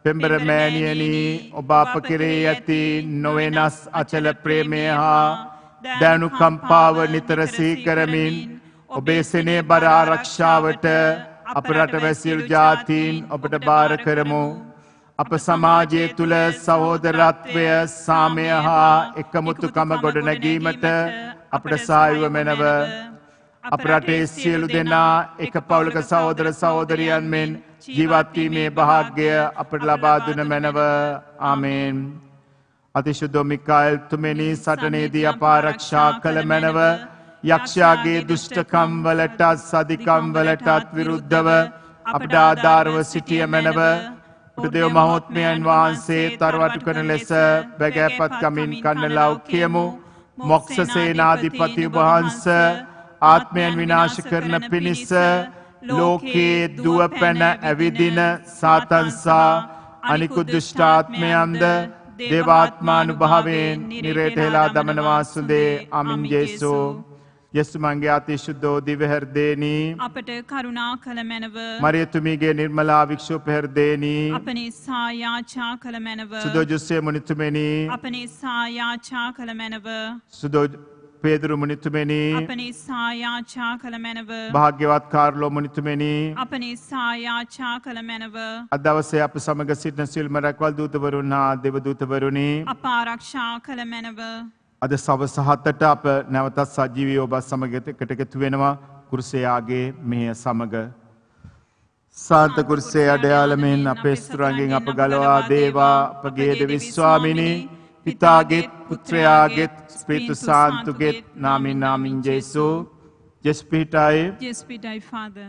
පෙම්බර මෑණියනි ඔබ අප කෙරෙහි ඇති නොවෙනස් අචල ප්‍රේමය හා දැනුකම්පාව නිතර සිහි කරමින් ඔබේ සෙනෙහ බර ආරක්ෂාවට අප රටවැසියලු ජාතීන් ඔබට භාර කරමු. අප සමාජය තුළ සහෝදරත්වය සාමය හා එකමුතුකම ගොඩනැගීමට අපට සහායව මැනව. අප රටේ සියලු දෙනා එක පවුලක සහෝදර සහෝදරියන් මෙන් ජීවත්වීමේ භාග්‍ය අපට ලබා දුන මැනව. ආමේන්. අතිශුද්ධ මිකාኤල් තුමෙනි සටනේදී අප ආරක්ෂා කළ මැනව. යක්ෂයාගේ දුෂ්ටකම් වලටත් සදිකම් වලටත් විරුද්ධව අපට ආධාරව සිටිය මැනව. බුදුදේව මහත්මයන් වහන්සේ තරවටු කරන ලෙස බැගෑපත්කමින් කන්නලව් කියමු. මොක්ෂ සේනාධිපති වහන්ස ආත්මයන් විනාශ කරන පිණිස ලෝකයේ දුව පැන ඇවිදින සාතන්සා අනිකුත් දුෂ්ටාත්මයන්ද දේවාත්මානුභාවයෙන් නිරේට හෙලා දමනවා සුදේ. ආමීන්. ජේසු යසුමන්ගේ අතිශුද්ධෝ දිව්‍ය හෘදේනි අපට කරුණා කළ මැනව. මරියතුමීගේ නිර්මලා වික්ෂුප හෘදේනි අප නිසා යාචා කළ මැනව. සුදෝ ජොස්සේ මුනිතුමෙනි අප නිසා යාචා කළ මැනව. සුදෝ පේදුරු මුනිතුමෙනි අප නිසා යාචා කළ මැනව. භාග්‍යවත් කාර්ලෝ මුනිතුමෙනි අප නිසා යාචා කළ මැනව. අද දවසේ අප සමග සිටින සිල්ම රැකවල් දූතවරුන් හා දෙවදූතවරුනි අප ආරක්ෂා කළ මැනව. අද සවස 7ට අප නැවතත් සජීවී ඔබ සමග එකතු වෙනවා කුරුසයාගේ මෙහෙය සමග. සාන්ත කුරුසේ අඩයාලමෙන් අපේ ස්තුරංගෙන් අප ගලවා දේවා. අපගේ දෙවි ස්වාමිනී පිතාගෙත් පුත්‍රයාගෙත් ස්පීතු සාන්තුගෙත් නාමින් නාමින් ජේසු. ජෙස්පිටයි Father.